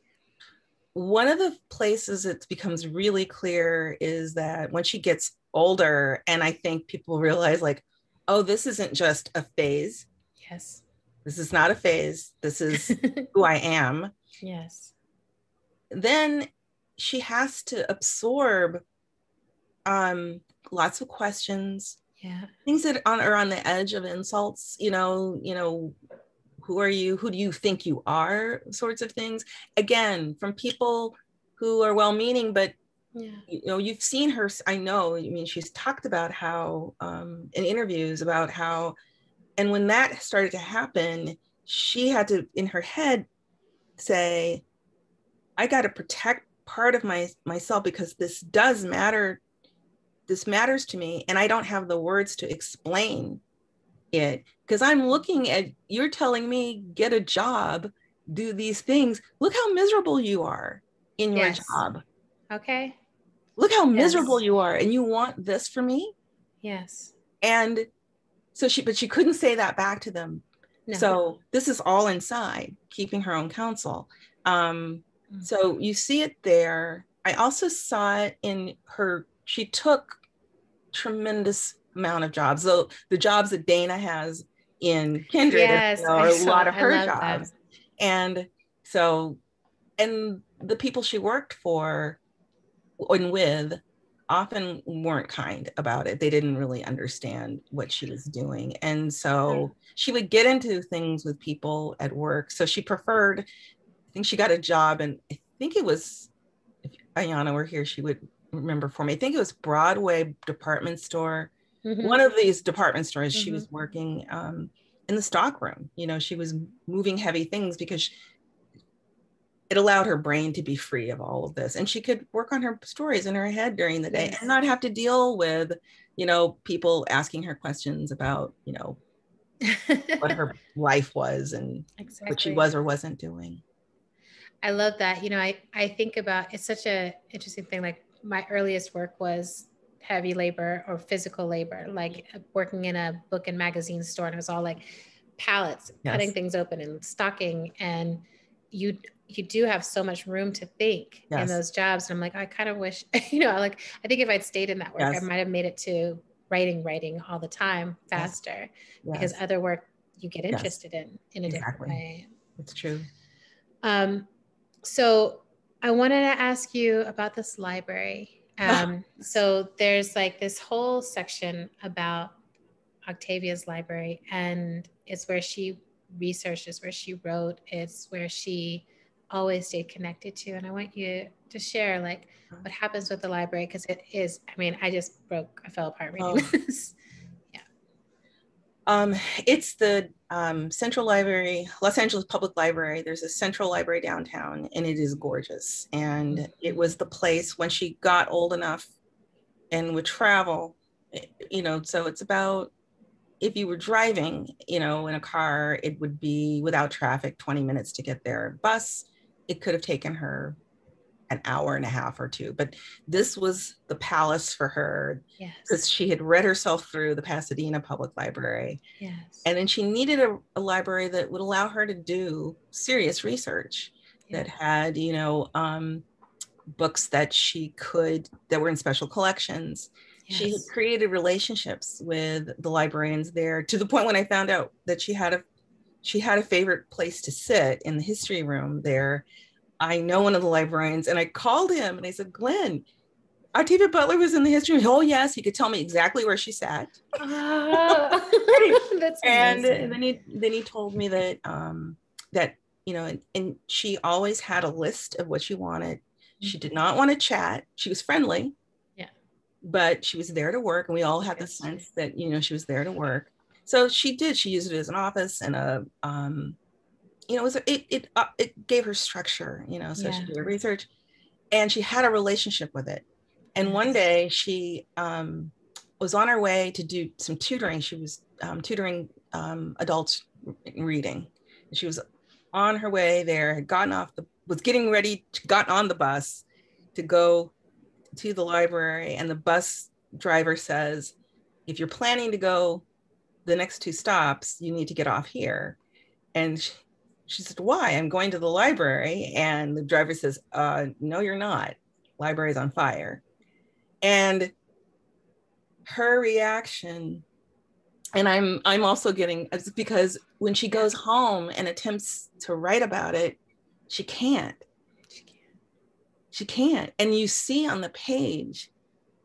C: One of the places it becomes really clear is that when she gets older, and I think people realize like, oh, this isn't just a phase.
B: Yes.
C: This is not a phase. This is who I am.
B: Yes.
C: Then she has to absorb lots of questions.
B: Yeah.
C: Things that are on the edge of insults, you know, who are you? Who do you think you are? Sorts of things. Again, from people who are well-meaning, but you know, you've seen her. I know. I mean, she's talked about how in interviews about how, and when that started to happen, she had to, in her head, say, "I got to protect part of myself because this does matter. This matters to me, and I don't have the words to explain it because I'm looking at, you're telling me get a job, do these things. Look how miserable you are in your job.
B: Okay.
C: Look how miserable you are, and you want this for me."
B: Yes.
C: And so but she couldn't say that back to them. No. So this is all inside, keeping her own counsel. So you see it there. I also saw it in her, she took tremendous amount of jobs. So the jobs that Dana has in Kindred are a lot of her jobs. And so, and the people she worked for and with often weren't kind about it. They didn't really understand what she was doing. And so she would get into things with people at work. So she preferred, I think she got a job, and I think it was, if Ayana were here, she would remember for me. I think it was Broadway department store. One of these department stores, she was working in the stockroom. You know, she was moving heavy things because it allowed her brain to be free of all of this. And she could work on her stories in her head during the day and not have to deal with, you know, people asking her questions about, you know, what her life was and what she was or wasn't doing.
B: I love that. You know, I think about, it's such a interesting thing. Like my earliest work was heavy labor or physical labor, like working in a book and magazine store. And it was all like pallets, cutting things open and stocking. And you do have so much room to think in those jobs. And I'm like, I kind of wish, you know, like, I think if I'd stayed in that work, I might've made it to writing all the time faster because other work you get interested in a different way.
C: It's true.
B: So I wanted to ask you about this library. So there's like this whole section about Octavia's library, and it's where she researched, it's where she wrote, it's where she always stayed connected to. And I want you to share like what happens with the library, because it is, I mean, I fell apart reading this.
C: It's the Central Library, Los Angeles Public Library. There's a central library downtown, and it is gorgeous. And it was the place when she got old enough and would travel, you know, so it's about, if you were driving, you know, in a car, it would be without traffic, 20 minutes to get there. Bus, it could have taken her an hour and a half or two, but this was the palace for her because she had read herself through the Pasadena Public Library. And then she needed a library that would allow her to do serious research that had, you know, books that that were in special collections, She had created relationships with the librarians there, to the point when I found out that she had a favorite place to sit in the history room there. I know one of the librarians, and I called him and I said, Glenn, Octavia Butler was in the history room. Oh yes, he could tell me exactly where she sat.
B: That's amazing.
C: And then he told me that that, you know, and she always had a list of what she wanted. She did not want to chat. She was friendly, but she was there to work, and we all had the sense that, you know, she was there to work. So she used it as an office and a you know, it gave her structure, you know, so she did her research, and she had a relationship with it. And one day she was on her way to do some tutoring. She was tutoring adults in reading. She was on her way there, had gotten on the bus to go to the library, and the bus driver says, if you're planning to go the next 2 stops, you need to get off here. And she said, why? I'm going to the library. And the driver says, no, you're not. Library's on fire. And her reaction, and I'm also getting, because when she goes home and attempts to write about it, she can't. And you see on the page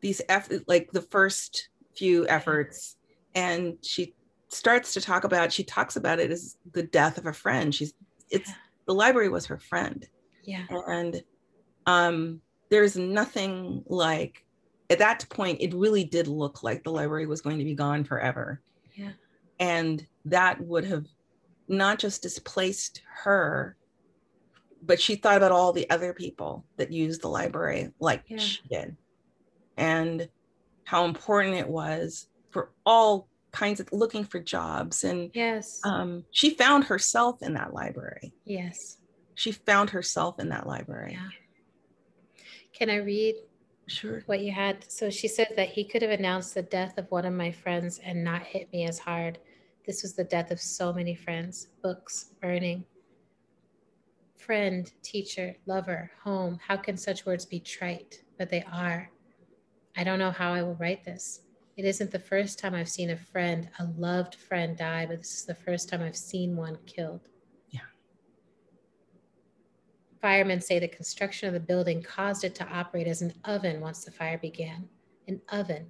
C: these like the first few efforts, and she talks about it as the death of a friend. The library was her friend. And there's nothing like, at that point, it really did look like the library was going to be gone forever. And that would have not just displaced her, but she thought about all the other people that used the library like she did, and how important it was for all kinds of looking for jobs. And she found herself in that library. She found herself in that library.
B: Can I read
C: Sure.
B: what you had? So she said that he could have announced the death of one of my friends and not hit me as hard. This was the death of so many friends. Books burning. Friend, teacher, lover, home. How can such words be trite? But they are. I don't know how I will write this. It isn't the first time I've seen a loved friend die, but this is the first time I've seen one killed. Firemen say the construction of the building caused it to operate as an oven once the fire began. An oven.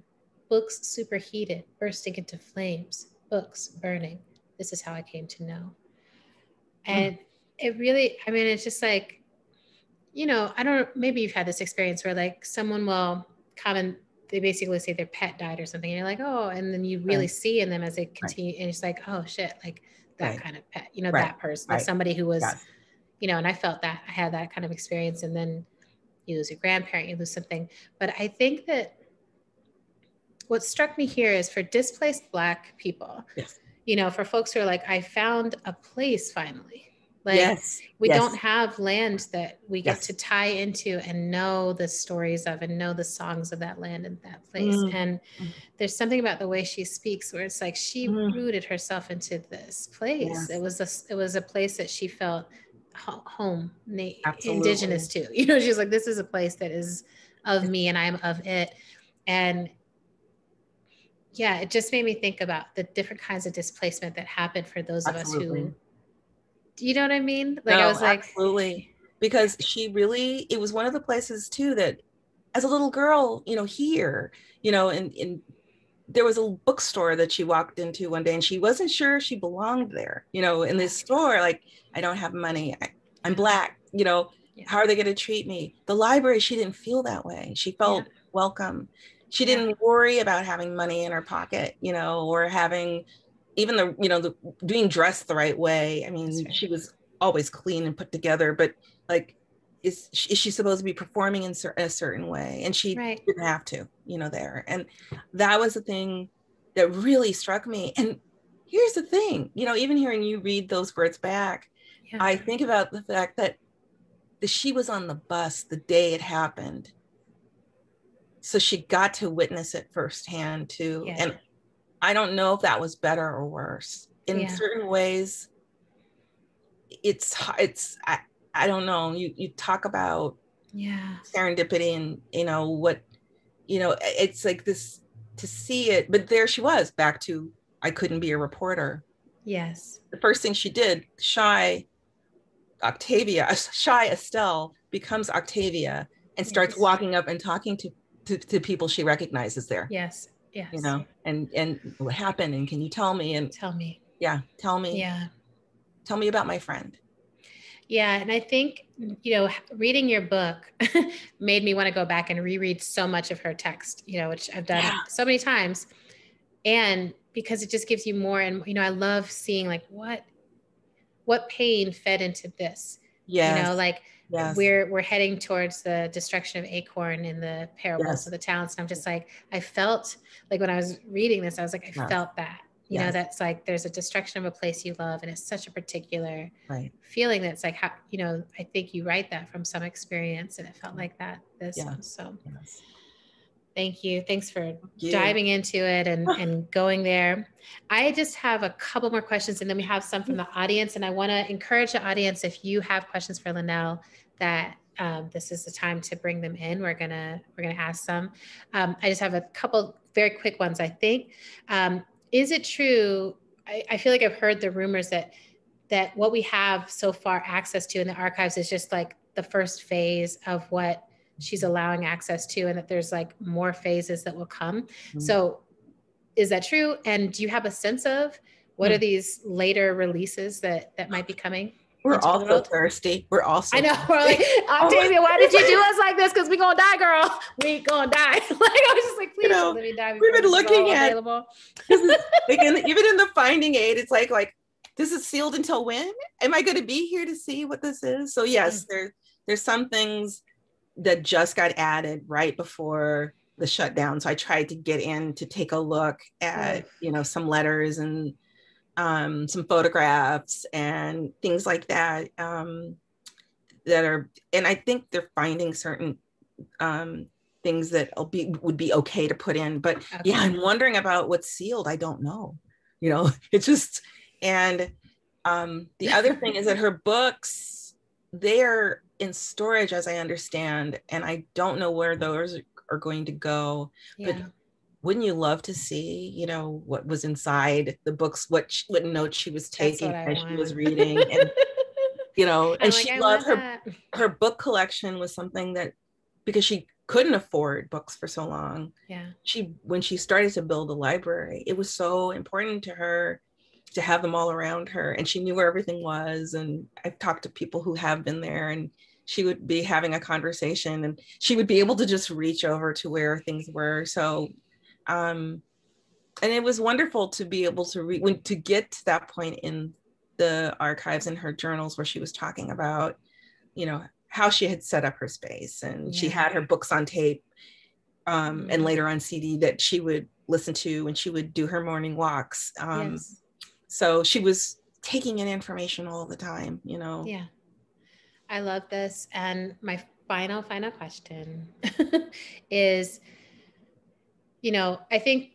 B: Books superheated, bursting into flames. Books burning. This is how I came to know. And it really, I mean, it's just like, you know, maybe you've had this experience where like someone will come and they basically say their pet died or something. And you're like, oh, and then you really see in them as they continue. And it's like, oh shit, like that kind of pet, you know, that person, like somebody who was, you know, and I felt that I had that kind of experience. And then you lose your grandparent, you lose something. But I think that what struck me here is for displaced Black people, you know, for folks who are like, I found a place finally. Like we don't have land that we get to tie into and know the stories of and know the songs of that land and that place. And there's something about the way she speaks where it's like she rooted herself into this place. It was a place that she felt home, indigenous to. You know, she's like, this is a place that is of me and I'm of it. And yeah, it just made me think about the different kinds of displacement that happened for those of us who, you know what I mean? Like, I was like,
C: absolutely. Because it was one of the places too that as a little girl, you know, here, you know, and there was a bookstore that she walked into one day and she wasn't sure she belonged there, you know, in this store, like, I don't have money. I'm Black, you know, how are they going to treat me? The library, she didn't feel that way. She felt welcome. She didn't worry about having money in her pocket, you know, or having even being dressed the right way. I mean, she was always clean and put together, but like, is she supposed to be performing in a certain way? And she didn't have to, you know, there. And that was the thing that really struck me. And here's the thing, you know, even hearing you read those words back, I think about the fact that she was on the bus the day it happened. So she got to witness it firsthand too. And I don't know if that was better or worse. In certain ways, I don't know. You talk about serendipity and, you know, what, you know, it's like this to see it, but there she was back to, I couldn't be a reporter.
B: Yes.
C: The first thing she did, shy Estelle becomes Octavia and starts walking up and talking to people she recognizes there.
B: Yes. Yes.
C: You know, and what happened, and can you tell me? And
B: tell me.
C: Yeah, tell me.
B: Yeah.
C: Tell me about my friend.
B: Yeah. And I think, you know, reading your book made me want to go back and reread so much of her text, you know, which I've done so many times. And because it just gives you more. And, you know, I love seeing like what pain fed into this.
C: Yes.
B: You know, like we're heading towards the destruction of Acorn in the parables of the talents. And I'm just like, I felt like when I was reading this, I was like, I felt that. You know, that's like, there's a destruction of a place you love. And it's such a particular feeling that's like, how, you know, I think you write that from some experience, and it felt like that this one. So thank you. Thanks for diving into it and going there. I just have a couple more questions, and then we have some from the audience. And I want to encourage the audience, if you have questions for Linnell, that this is the time to bring them in. We're gonna ask some. I just have a couple very quick ones, I think. Is it true? I feel like I've heard the rumors that what we have so far access to in the archives is just like the first phase of what she's allowing access to, and that there's like more phases that will come. Mm-hmm. So is that true? And do you have a sense of what are these later releases that might be coming?
C: We're also thirsty. We're also
B: I know. We're like, Octavia, why did you do us like this? Because we're going to die, girl. We gonna die. Like, I was just like, please let me die.
C: We've been looking at, even in the finding aid, it's like, this is sealed until when? Am I going to be here to see what this is? So yes, there's some things that just got added right before the shutdown. So I tried to get in to take a look at, you know, some letters and some photographs and things like that, that are, and I think they're finding certain things that would be okay to put in. But yeah, I'm wondering about what's sealed. I don't know, you know, it's just, and the other thing is that her books, they're in storage, as I understand, and I don't know where those are going to go. But wouldn't you love to see, you know, what was inside the books, what notes she was taking as she was reading, and you know, and she loved her book collection was something that, because she couldn't afford books for so long. When she started to build a library, it was so important to her to have them all around her, and she knew where everything was. And I've talked to people who have been there, and she would be having a conversation and she would be able to just reach over to where things were. So, and it was wonderful to be able to to get to that point in the archives and her journals where she was talking about, you know, how she had set up her space, and she had her books on tape and later on CD that she would listen to when she would do her morning walks. So she was taking in information all the time, you know.
B: Yeah. I love this. And my final question is, you know, I think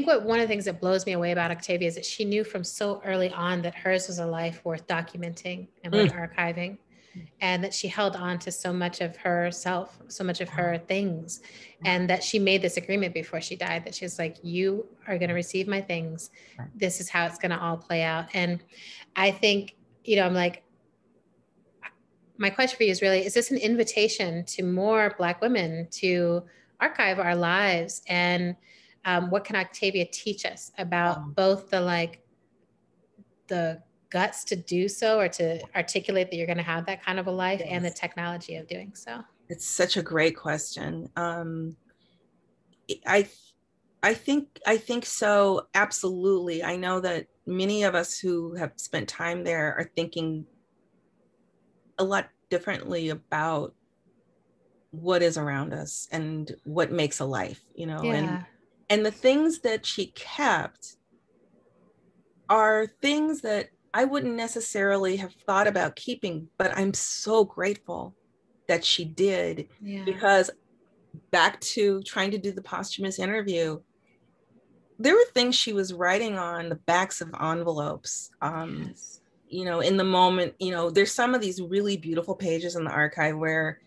B: one of the things that blows me away about Octavia is that she knew from so early on that hers was a life worth documenting and worth archiving, and that she held on to so much of herself, so much of her things, and that she made this agreement before she died that she was like, you are going to receive my things. This is how it's going to all play out. And I think, you know, I'm like, my question for you is really, is this an invitation to more Black women to archive our lives? And what can Octavia teach us about both the guts to do so, or to articulate that you're going to have that kind of a life, and the technology of doing so?
C: It's such a great question. I think so. Absolutely. I know that many of us who have spent time there are thinking a lot differently about what is around us and what makes a life, you know, and the things that she kept are things that I wouldn't necessarily have thought about keeping, but I'm so grateful that she did, because back to trying to do the posthumous interview, there were things she was writing on the backs of envelopes. You know, in the moment, you know, there's some of these really beautiful pages in the archive where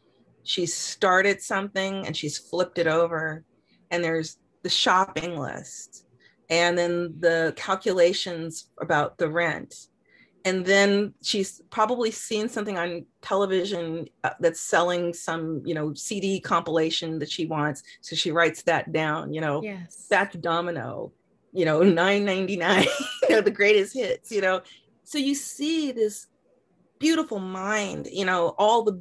C: she's started something and she's flipped it over, and there's the shopping list, and then the calculations about the rent. And then she's probably seen something on television that's selling some, CD compilation that she wants. So she writes that down,
B: Yes.
C: That's Domino, $9.99, the greatest hits, So you see this beautiful mind, all the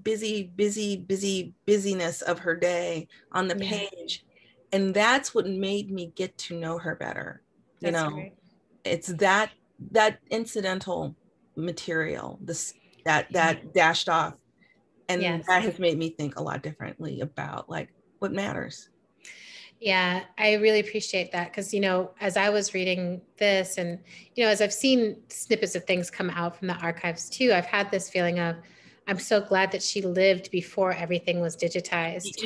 C: busyness of her day on the page. And that's what made me get to know her better.
B: That's great.
C: It's that incidental material, that dashed off. And that has made me think a lot differently about like what matters.
B: Yeah, I really appreciate that because, as I was reading this and, as I've seen snippets of things come out from the archives too, I've had this feeling of, I'm so glad that she lived before everything was digitized,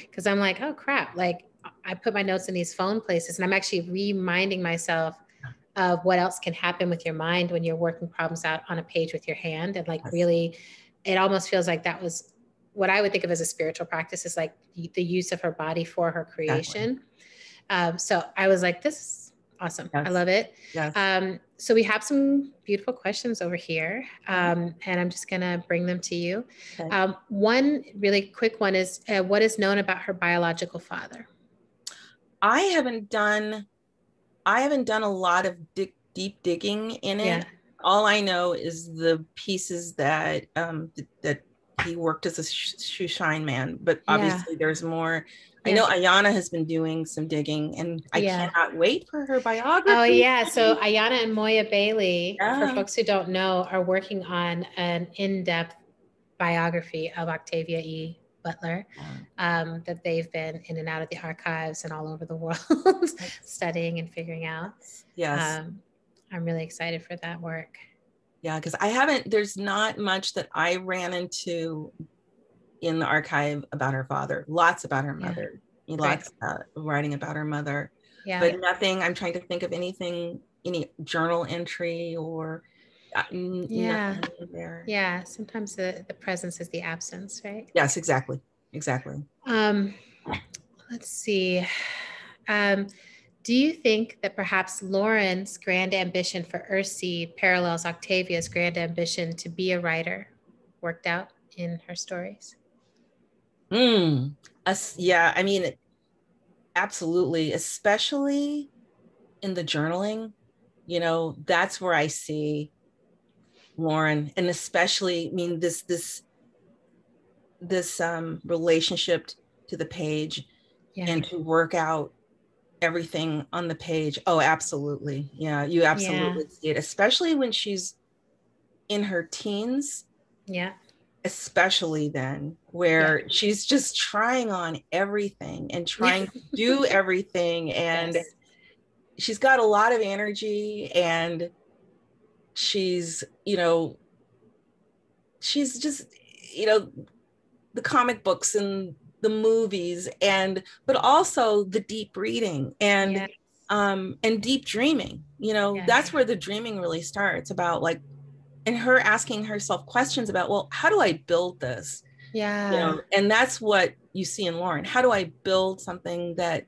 B: because I'm like, oh crap, like I put my notes in these phone places and I'm actually reminding myself of what else can happen with your mind when you're working problems out on a page with your hand. And like really, it almost feels like that was what I would think of as a spiritual practice, is like the use of her body for her creation. So I was like, this is awesome. I love it. So we have some beautiful questions over here, and I'm just going to bring them to you. One really quick one is, what is known about her biological father?
C: I haven't done a lot of deep digging in it. All I know is the pieces that he worked as a shoe shine man, but obviously there's more. I know Ayana has been doing some digging, and I cannot wait for her biography.
B: Oh yeah, so Ayana and Moya Bailey, for folks who don't know, are working on an in-depth biography of Octavia E. Butler, that they've been in and out of the archives and all over the world studying and figuring out. I'm really excited for that work.
C: Yeah, because there's not much that I ran into in the archive about her father. Lots about her mother, lots writing about her mother, but nothing. I'm trying to think of any journal entry or nothing there.
B: Yeah, sometimes the presence is the absence, right?
C: Yes, exactly.
B: Let's see. Do you think that perhaps Lauren's grand ambition for Ursi parallels Octavia's grand ambition to be a writer, worked out in her stories?
C: Yeah, I mean, absolutely, especially in the journaling, that's where I see Lauren, and especially, I mean, this relationship to the page and to work out everything on the page. Oh, absolutely. Yeah, you absolutely see it, especially when she's in her teens. Especially then, where she's just trying on everything and trying to do everything, and she's got a lot of energy, and she's just the comic books and the movies, but also the deep reading and deep dreaming. That's where the dreaming really starts, about like, and her asking herself questions about, well, how do I build this? And that's what you see in Lauren. How do I build something that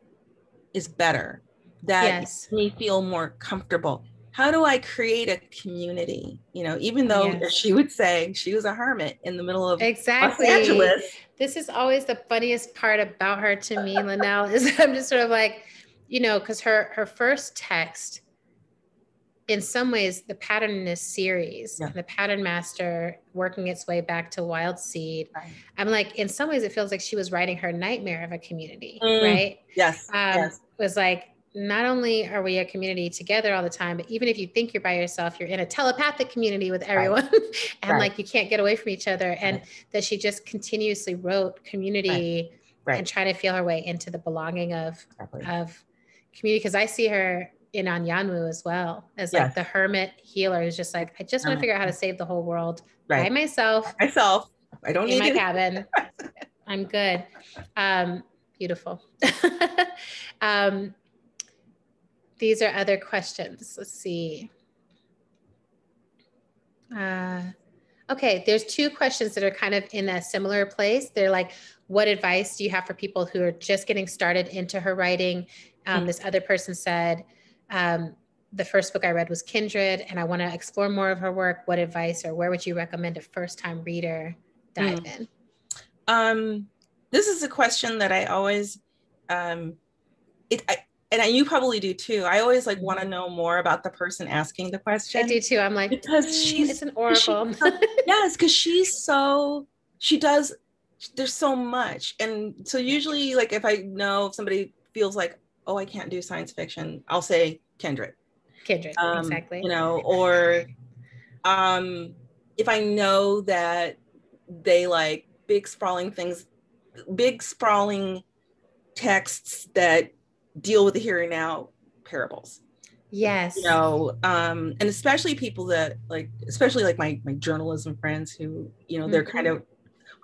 C: is better, that makes me feel more comfortable? How do I create a community? Even though, as she would say, she was a hermit in the middle of Los Angeles.
B: This is always the funniest part about her to me, Linnell, is I'm just sort of like, because her first text, in some ways, the pattern in this series, the pattern master working its way back to Wild Seed. I'm like, in some ways, it feels like she was writing her nightmare of a community, right? It was like, not only are we a community together all the time, but even if you think you're by yourself, you're in a telepathic community with everyone, and like, you can't get away from each other. And that she just continuously wrote community and trying to feel her way into the belonging of community. Because I see her in Anyanwu as well, as like the hermit healer who's just like, I just want to figure out how to save the whole world by myself.
C: I don't need
B: my cabin. I'm good. Beautiful. These are other questions. Let's see. Okay, there's two questions that are kind of in a similar place. They're like, what advice do you have for people who are just getting started into her writing? This other person said, the first book I read was Kindred, and I want to explore more of her work. What advice or where would you recommend a first-time reader dive in?
C: This is a question that I always, you probably do too. I always like want to know more about the person asking the question.
B: I do too. I'm like,
C: because
B: it's an oracle.
C: Yes, because there's so much. And so usually like if I know if somebody feels like, oh, I can't do science fiction, I'll say Kindred,
B: exactly.
C: You know, or if I know that they like big sprawling texts that deal with the here and now, parables.
B: Yes.
C: You know, and especially people that like, especially like my journalism friends who, you know, they're kind of,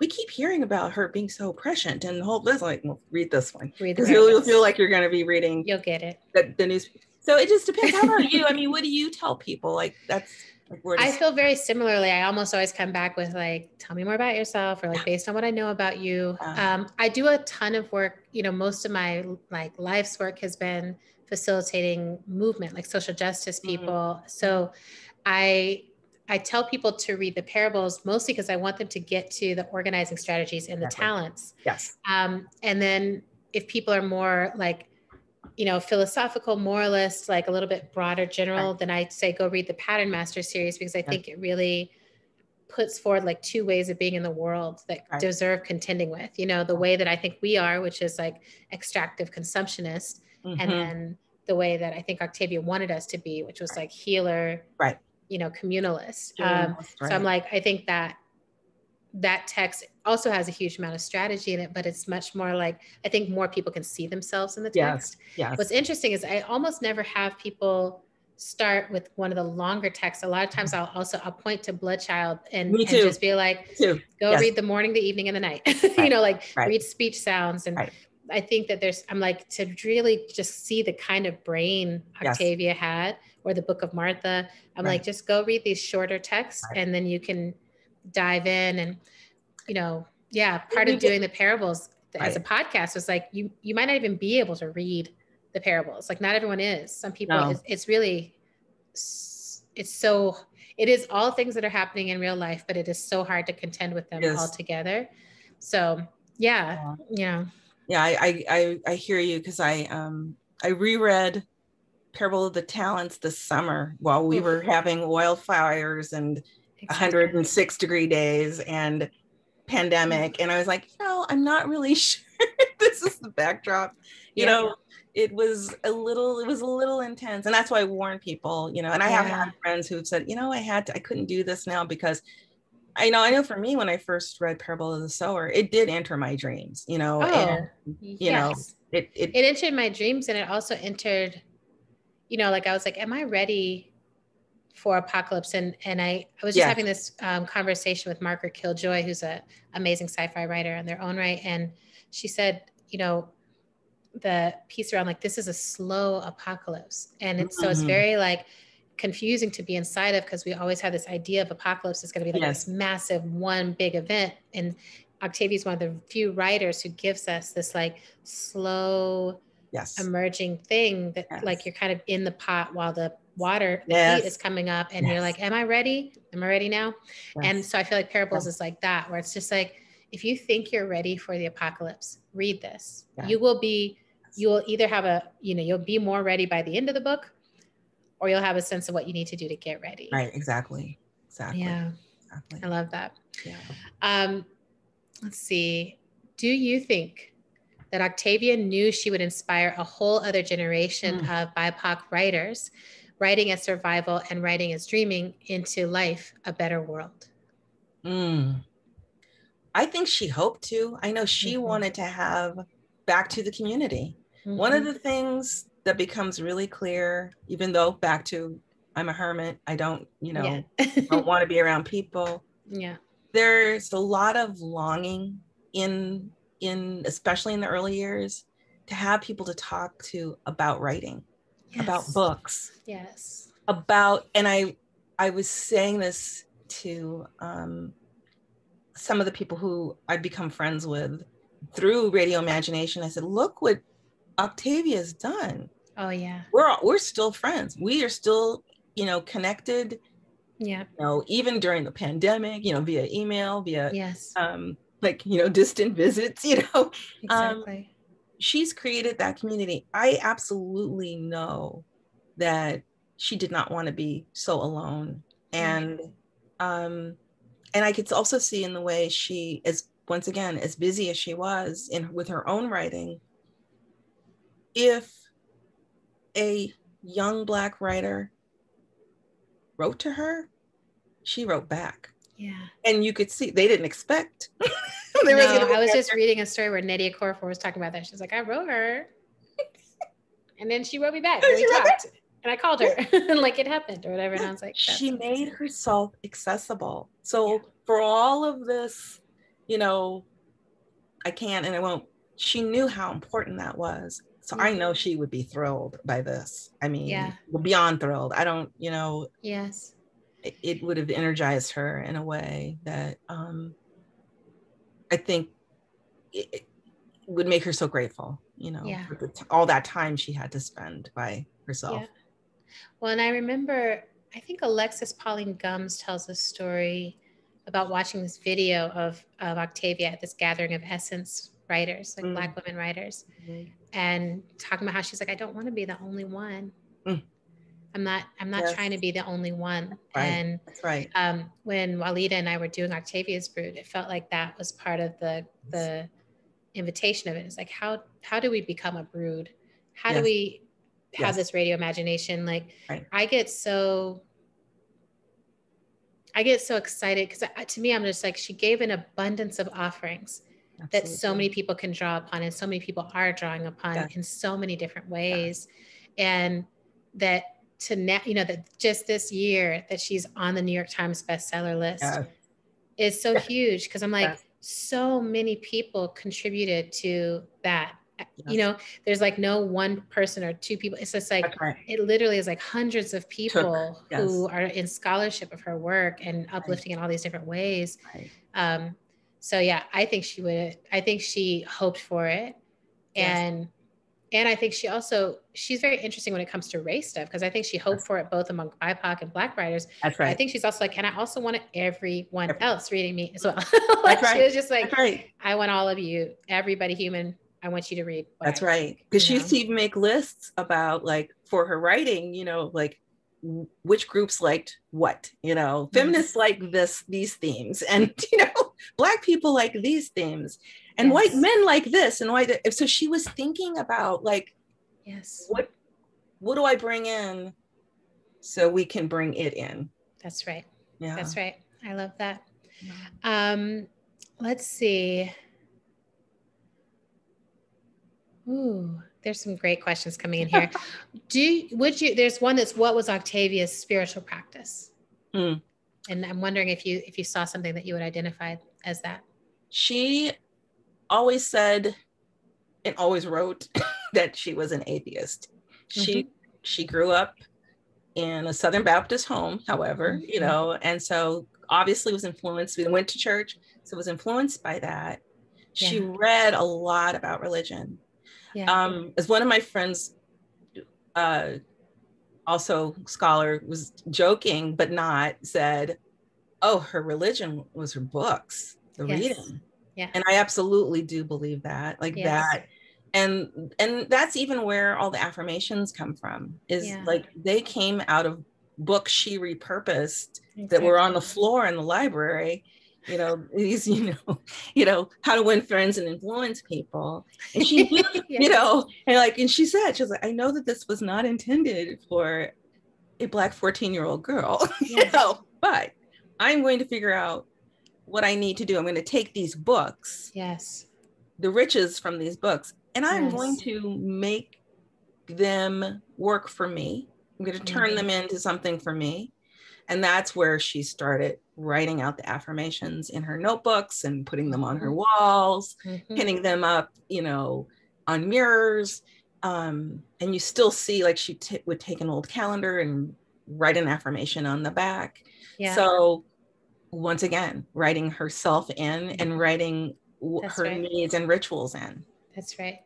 C: we keep hearing about her being so prescient, and the whole this like, well, read this one because you'll feel like you're going to be reading.
B: You'll get it.
C: The news. So it just depends. How about you? I mean, what do you tell people? Like that's like where
B: I feel very similarly. I almost always come back with like, tell me more about yourself, or like based on what I know about you. I do a ton of work. You know, most of my like life's work has been facilitating movement, like social justice people. So I tell people to read the parables mostly because I want them to get to the organizing strategies and the talents.
C: Yes.
B: And then if people are more like, you know, philosophical, moralist, like a little bit broader general, then I'd say go read the Pattern Master series, because I think it really puts forward like two ways of being in the world that deserve contending with, you know, the way that I think we are, which is like extractive consumptionist, and then the way that I think Octavia wanted us to be, which was like healer, you know, communalist. So I'm like, I think that text also has a huge amount of strategy in it, but it's much more like, I think more people can see themselves in the text.
C: Yes.
B: What's interesting is I almost never have people start with one of the longer texts. A lot of times I'll point to Bloodchild and just be like, go read the morning, the evening, and the night, you know, like read speech sounds. And I think that I'm like, to really just see the kind of brain Octavia had, or the Book of Martha, I'm like, just go read these shorter texts and then you can dive in. And, you know, part of doing the parables as a podcast was like, you might not even be able to read the parables. Like not everyone is. Some people, it's really, it is all things that are happening in real life, but it is so hard to contend with them all together. So I
C: hear you, because I reread Parable of the Talents this summer while we were having wildfires and 106-degree days and pandemic, and I was like, I'm not really sure this is the backdrop. You know, it was a little intense, and that's why I warn people. You know, and I have had friends who've said, I couldn't do this now because I know for me, when I first read Parable of the Sower, it did enter my dreams. You know, and it
B: entered my dreams, and it also entered, you know, like I was like, am I ready for apocalypse? And I was just having this conversation with Margaret Killjoy, who's an amazing sci-fi writer in their own right. And she said, you know, the piece around like, this is a slow apocalypse. And it's very like confusing to be inside of, because we always have this idea of apocalypse is going to be like this massive one big event. And Octavia is one of the few writers who gives us this like slow emerging thing that like you're kind of in the pot while the water, the heat is coming up, and you're like, am I ready? Am I ready now? And so I feel like Parables is like that, where it's just like, if you think you're ready for the apocalypse, read this. You will either have you'll be more ready by the end of the book, or you'll have a sense of what you need to do to get ready.
C: Right. Exactly.
B: Yeah. Exactly. I love that. Yeah. Let's see. Do you think that Octavia knew she would inspire a whole other generation of BIPOC writers, writing as survival and writing as dreaming, into life, a better world?
C: I think she hoped to. I know she wanted to have back to the community. One of the things that becomes really clear, even though back to, I'm a hermit, I don't, don't want to be around people.
B: Yeah.
C: There's a lot of longing in especially in the early years, to have people to talk to about writing, about books.
B: Yes.
C: And I was saying this to some of the people who I've become friends with through Radio Imagination. I said, look what Octavia's done.
B: Oh yeah.
C: We're still friends. We are still, connected.
B: Yeah.
C: Even during the pandemic, via email, via
B: yes.
C: Distant visits,
B: Exactly.
C: She's created that community. I absolutely know that she did not want to be so alone. And and I could also see in the way she is, once again, as busy as she was with her own writing, if a young Black writer wrote to her, she wrote back.
B: Yeah.
C: And you could see they didn't expect.
B: I was just reading a story where Nydia Corfor was talking about that. She's like, I wrote her. And then she wrote me back. And we talked. And I called her. And like it happened or whatever. And I was like,
C: she made herself accessible. So for all of this, I can't and I won't. She knew how important that was. So I know she would be thrilled by this. I mean, beyond thrilled. I don't,
B: Yes.
C: It would have energized her in a way that I think it would make her so grateful, for all that time she had to spend by herself.
B: Yeah. Well, and I remember, I think Alexis Pauline Gumbs tells a story about watching this video of Octavia at this gathering of Essence writers, like Black women writers, and talking about how she's like, I don't want to be the only one. I'm not trying to be the only one.
C: Right.
B: And
C: that's right.
B: When Walida and I were doing Octavia's Brood, it felt like that was part of the invitation of it. It's like, how do we become a brood? How do we have this radio imagination? Like I get so excited because to me, I'm just like, she gave an abundance of offerings that so many people can draw upon and so many people are drawing upon in so many different ways. And that to now, that just this year that she's on the New York Times bestseller list is so huge. Cause I'm like, so many people contributed to that. There's like no one person or two people. It's just like, it literally is like hundreds of people who are in scholarship of her work and uplifting in all these different ways. So yeah, I think she hoped for it. And I think she's very interesting when it comes to race stuff, because I think she hoped for it both among BIPOC and Black writers.
C: That's right.
B: I think she's also like, and I also want everyone else reading me as well.
C: That's
B: She was just like, I want all of you, everybody human, I want you to read.
C: That's right. Because she used to even make lists about for her writing, which groups liked what, feminists like these themes, and, Black people like these themes. And white men like this, and so she was thinking about what do I bring in so we can bring it in.
B: That's right. Yeah. That's right. I love that. Let's see. Ooh, there's some great questions coming in here. There's one that's, what was Octavia's spiritual practice? And I'm wondering if you saw something that you would identify as that.
C: She always said and always wrote that she was an atheist. She grew up in a Southern Baptist home, however, and so obviously was influenced. We went to church, so was influenced by that. She read a lot about religion. As one of my friends, also scholar, was joking but not, said, oh, her religion was her books, the reading. And I absolutely do believe that, that. And that's even where all the affirmations come from, is like they came out of books she repurposed that were on the floor in the library, these, how to win friends and influence people. And she, and she said, she was like, I know that this was not intended for a Black 14-year-old girl, but I'm going to figure out what I need to do. I'm going to take these books, the riches from these books, and I'm going to make them work for me. I'm going to turn them into something for me. And that's where she started writing out the affirmations in her notebooks and putting them on her walls, pinning them up, on mirrors. And you still see, like, she would take an old calendar and write an affirmation on the back. So once again, writing herself in and writing her needs and rituals in.
B: That's right.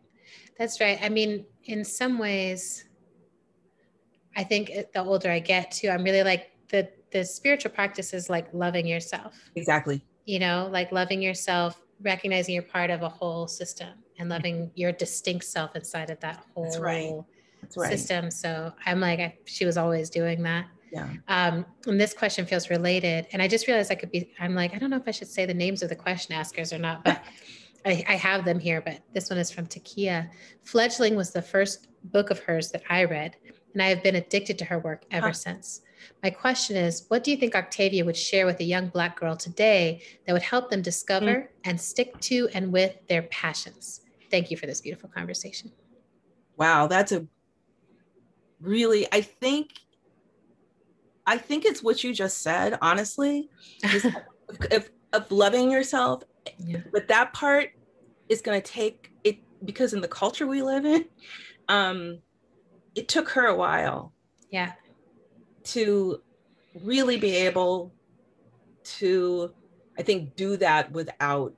B: That's right. I mean, in some ways, I think the older I get too, I'm really like the spiritual practice is like loving yourself.
C: Exactly.
B: You know, like loving yourself, recognizing you're part of a whole system and loving your distinct self inside of that whole system. So I'm like, she was always doing that.
C: Yeah.
B: And this question feels related. And I just realized I'm like, I don't know if I should say the names of the question askers or not, but I have them here, but this one is from Takia. Fledgling was the first book of hers that I read, and I have been addicted to her work ever since. My question is, what do you think Octavia would share with a young Black girl today that would help them discover and stick to and with their passions? Thank you for this beautiful conversation.
C: Wow, that's a really, I think it's what you just said, honestly, of loving yourself. Yeah. But that part is going to take it, because in the culture we live in, it took her a while.
B: Yeah.
C: To really be able to, I think, do that without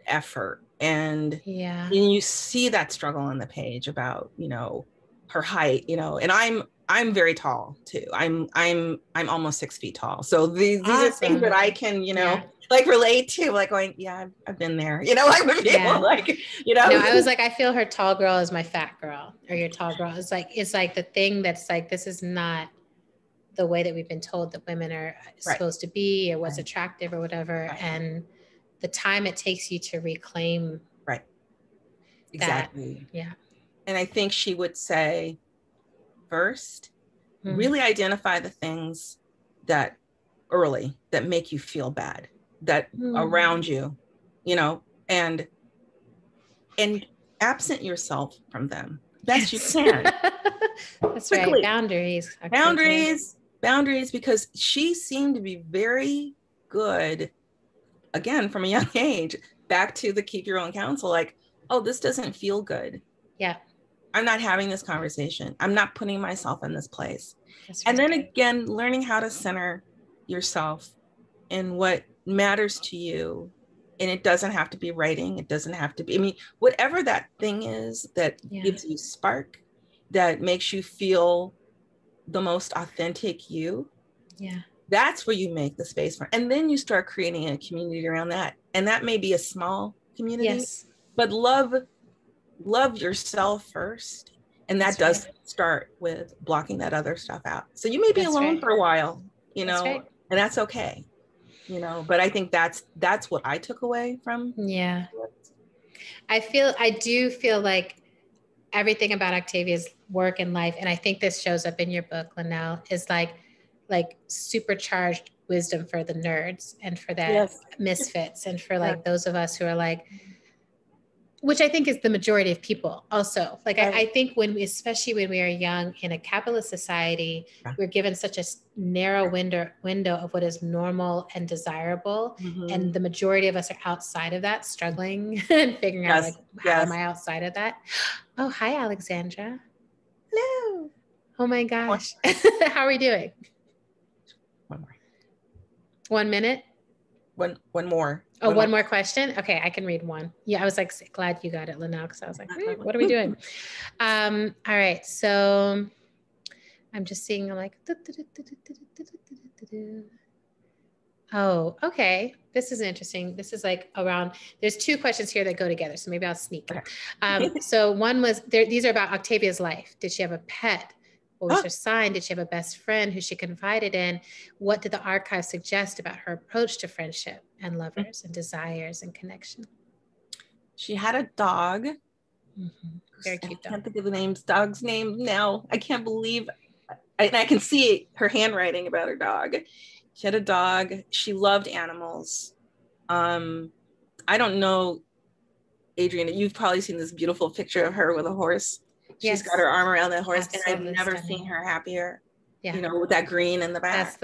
C: effort. And you see that struggle on the page about, you know, her height, you know, and I'm very tall too. I'm almost 6 feet tall. So these are things that I can, you know, like relate to, like going, yeah, I've been there, you know, like with people, like, you know.
B: No, I was like, I feel her tall girl is my fat girl, or your tall girl. It's like the thing that's like, this is not the way that we've been told that women are supposed to be, or what's attractive or whatever. And the time it takes you to reclaim.
C: Right. Exactly.
B: Yeah.
C: And I think she would say, first, really identify the things that early that make you feel bad, that around you, you know, and absent yourself from them best you can.
B: That's quickly. Right.
C: Boundaries, because she seemed to be very good, again, from a young age, back to the keep your own counsel, like, oh, this doesn't feel good.
B: Yeah.
C: I'm not having this conversation. I'm not putting myself in this place. And then again, learning how to center yourself in what matters to you. And it doesn't have to be writing. It doesn't have to be, I mean, whatever that thing is that gives you spark, that makes you feel the most authentic you.
B: Yeah.
C: That's where you make the space for. And then you start creating a community around that. And that may be a small community, but love yourself first. And that does start with blocking that other stuff out. So you may be alone for a while, you know, and that's okay, you know, but I think that's what I took away from.
B: Yeah. I do feel like everything about Octavia's work and life, and I think this shows up in your book, Linnell, is like supercharged wisdom for the nerds and for the misfits and for like those of us who are like, which I think is the majority of people also. Like, I think especially when we are young in a capitalist society, we're given such a narrow window of what is normal and desirable. And the majority of us are outside of that, struggling and figuring out like, how am I outside of that? Oh, hi, Alexandra.
C: Hello.
B: Oh my gosh. How are we doing?
C: One more.
B: 1 minute?
C: One more.
B: Oh, one more question? Okay, I can read one. Yeah, I was like glad you got it, Linnell, because I was like, what are we doing? All right, so I'm just seeing, I'm like, oh, okay. This is interesting. This is like around, there's 2 questions here that go together, so maybe I'll sneak. So one was, these are about Octavia's life. Did she have a pet? What was her sign? Did she have a best friend who she confided in? What did the archive suggest about her approach to friendship and lovers and desires and connection?
C: She had a dog.
B: Very cute dog.
C: I can't think of the dog's name now. I can't believe, and I can see her handwriting about her dog. She had a dog. She loved animals. I don't know, Adrienne, you've probably seen this beautiful picture of her with a horse. She's got her arm around that horse, and I've never seen her happier. You know, with that green in the back.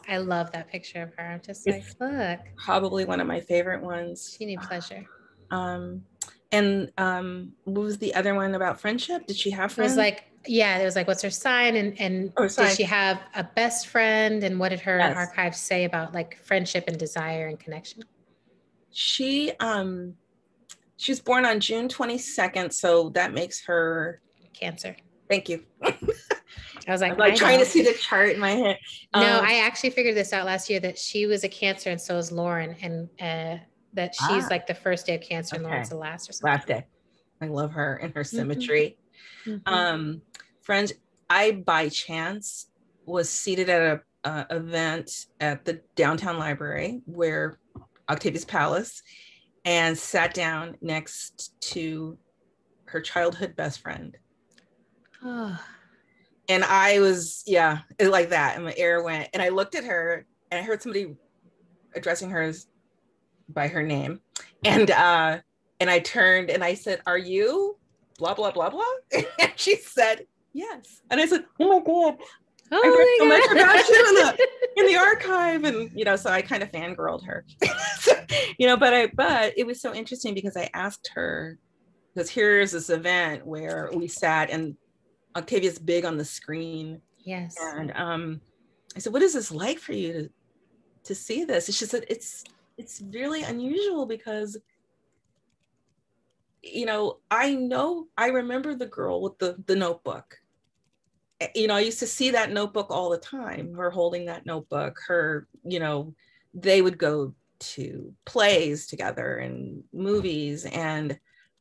B: I love that picture of her. I'm just like, look.
C: Probably one of my favorite ones.
B: She needs pleasure.
C: And what was the other one about friendship? Did she have friends?
B: It was like, yeah, it was like, what's her sign? And did she have a best friend? And what did her archives say about like friendship and desire and connection?
C: She was born on June 22nd, so that makes her
B: Cancer.
C: Thank you.
B: I was like
C: trying to see the chart in my head.
B: No, I actually figured this out last year, that she was a Cancer and so is Lauren, and that she's like the first day of Cancer and Lauren's the last or something.
C: Last day. I love her and her symmetry. Friends, I by chance was seated at a event at the downtown library where Octavia's Palace, and sat down next to her childhood best friend.
B: Oh.
C: And I was, like that. And my air went, and I looked at her and I heard somebody addressing her by her name. And I turned and I said, "Are you blah, blah, blah, blah?" And she said, "Yes." And I said, "Oh my God. I read so much about you in the archive." And, so I kind of fangirled her, but it was so interesting because I asked her, because here's this event where we sat and Octavia's big on the screen.
B: Yes.
C: And I said, "What is this like for you to see this?" And she said, it's really unusual because, I remember the girl with the notebook. I used to see that notebook all the time, her holding that notebook, her, they would go to plays together and movies. And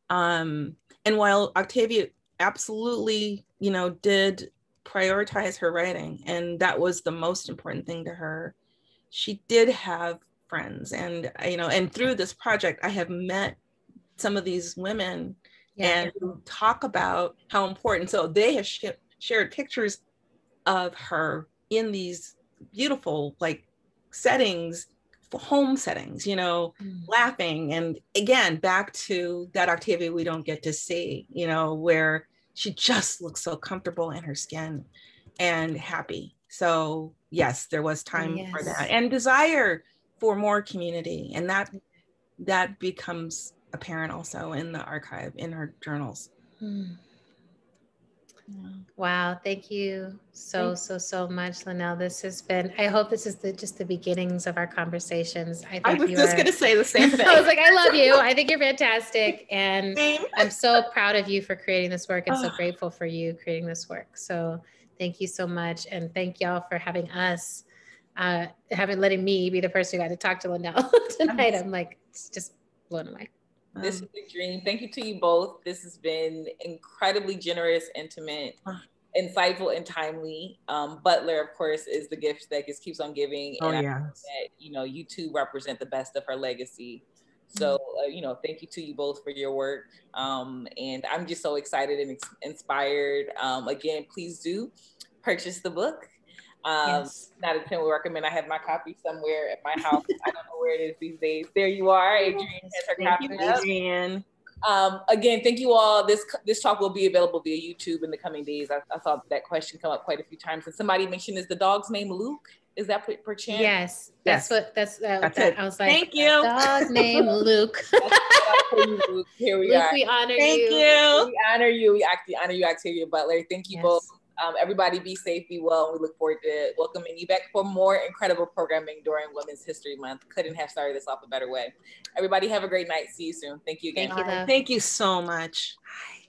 C: while Octavia absolutely, did prioritize her writing, and that was the most important thing to her, she did have friends. And, and through this project, I have met some of these women and talk about how important. So they have shared pictures of her in these beautiful settings, home settings, laughing. And again, back to that Octavia we don't get to see, where she just looks so comfortable in her skin and happy. So yes, there was time for that, and desire for more community. And that becomes apparent also in the archive, in her journals.
B: Wow. Thank you so much, Linnell. This has been, I hope this is just the beginnings of our conversations.
C: I was just going to say the same thing.
B: I was like, I love you. I think you're fantastic. And I'm so proud of you for creating this work, and so grateful for you creating this work. So thank you so much. And thank y'all for having us, letting me be the person who got to talk to Linnell tonight. I'm like, it's just blown away.
A: This is a dream. Thank you to you both. This has been incredibly generous, intimate, insightful, and timely. Butler, of course, is the gift that just keeps on giving. And I think that, you two represent the best of her legacy. So, thank you to you both for your work. And I'm just so excited and inspired. Again, please do purchase the book. Not a 10 would recommend. I have my copy somewhere at my house. I don't know where it is these days. There you are. Adrienne has her copy.
C: Thank you, Adrienne.
A: Again, thank you all. This talk will be available via YouTube in the coming days. I saw that question come up quite a few times. And somebody mentioned, is the dog's name Luke? Is that per chance?
B: Yes. That's it. I was like,
C: thank you.
B: Dog named Luke.
A: Luke. Here we
B: Luke,
A: are.
B: we honor you.
C: Thank you.
A: We honor you. We actually honor you, Octavia Butler. Thank you both. Everybody be safe, be well. We look forward to welcoming you back for more incredible programming during Women's History Month. Couldn't have started this off a better way. Everybody have a great night. See you soon. Thank you again.
B: Thank you, love.
C: Thank you so much.
B: Bye.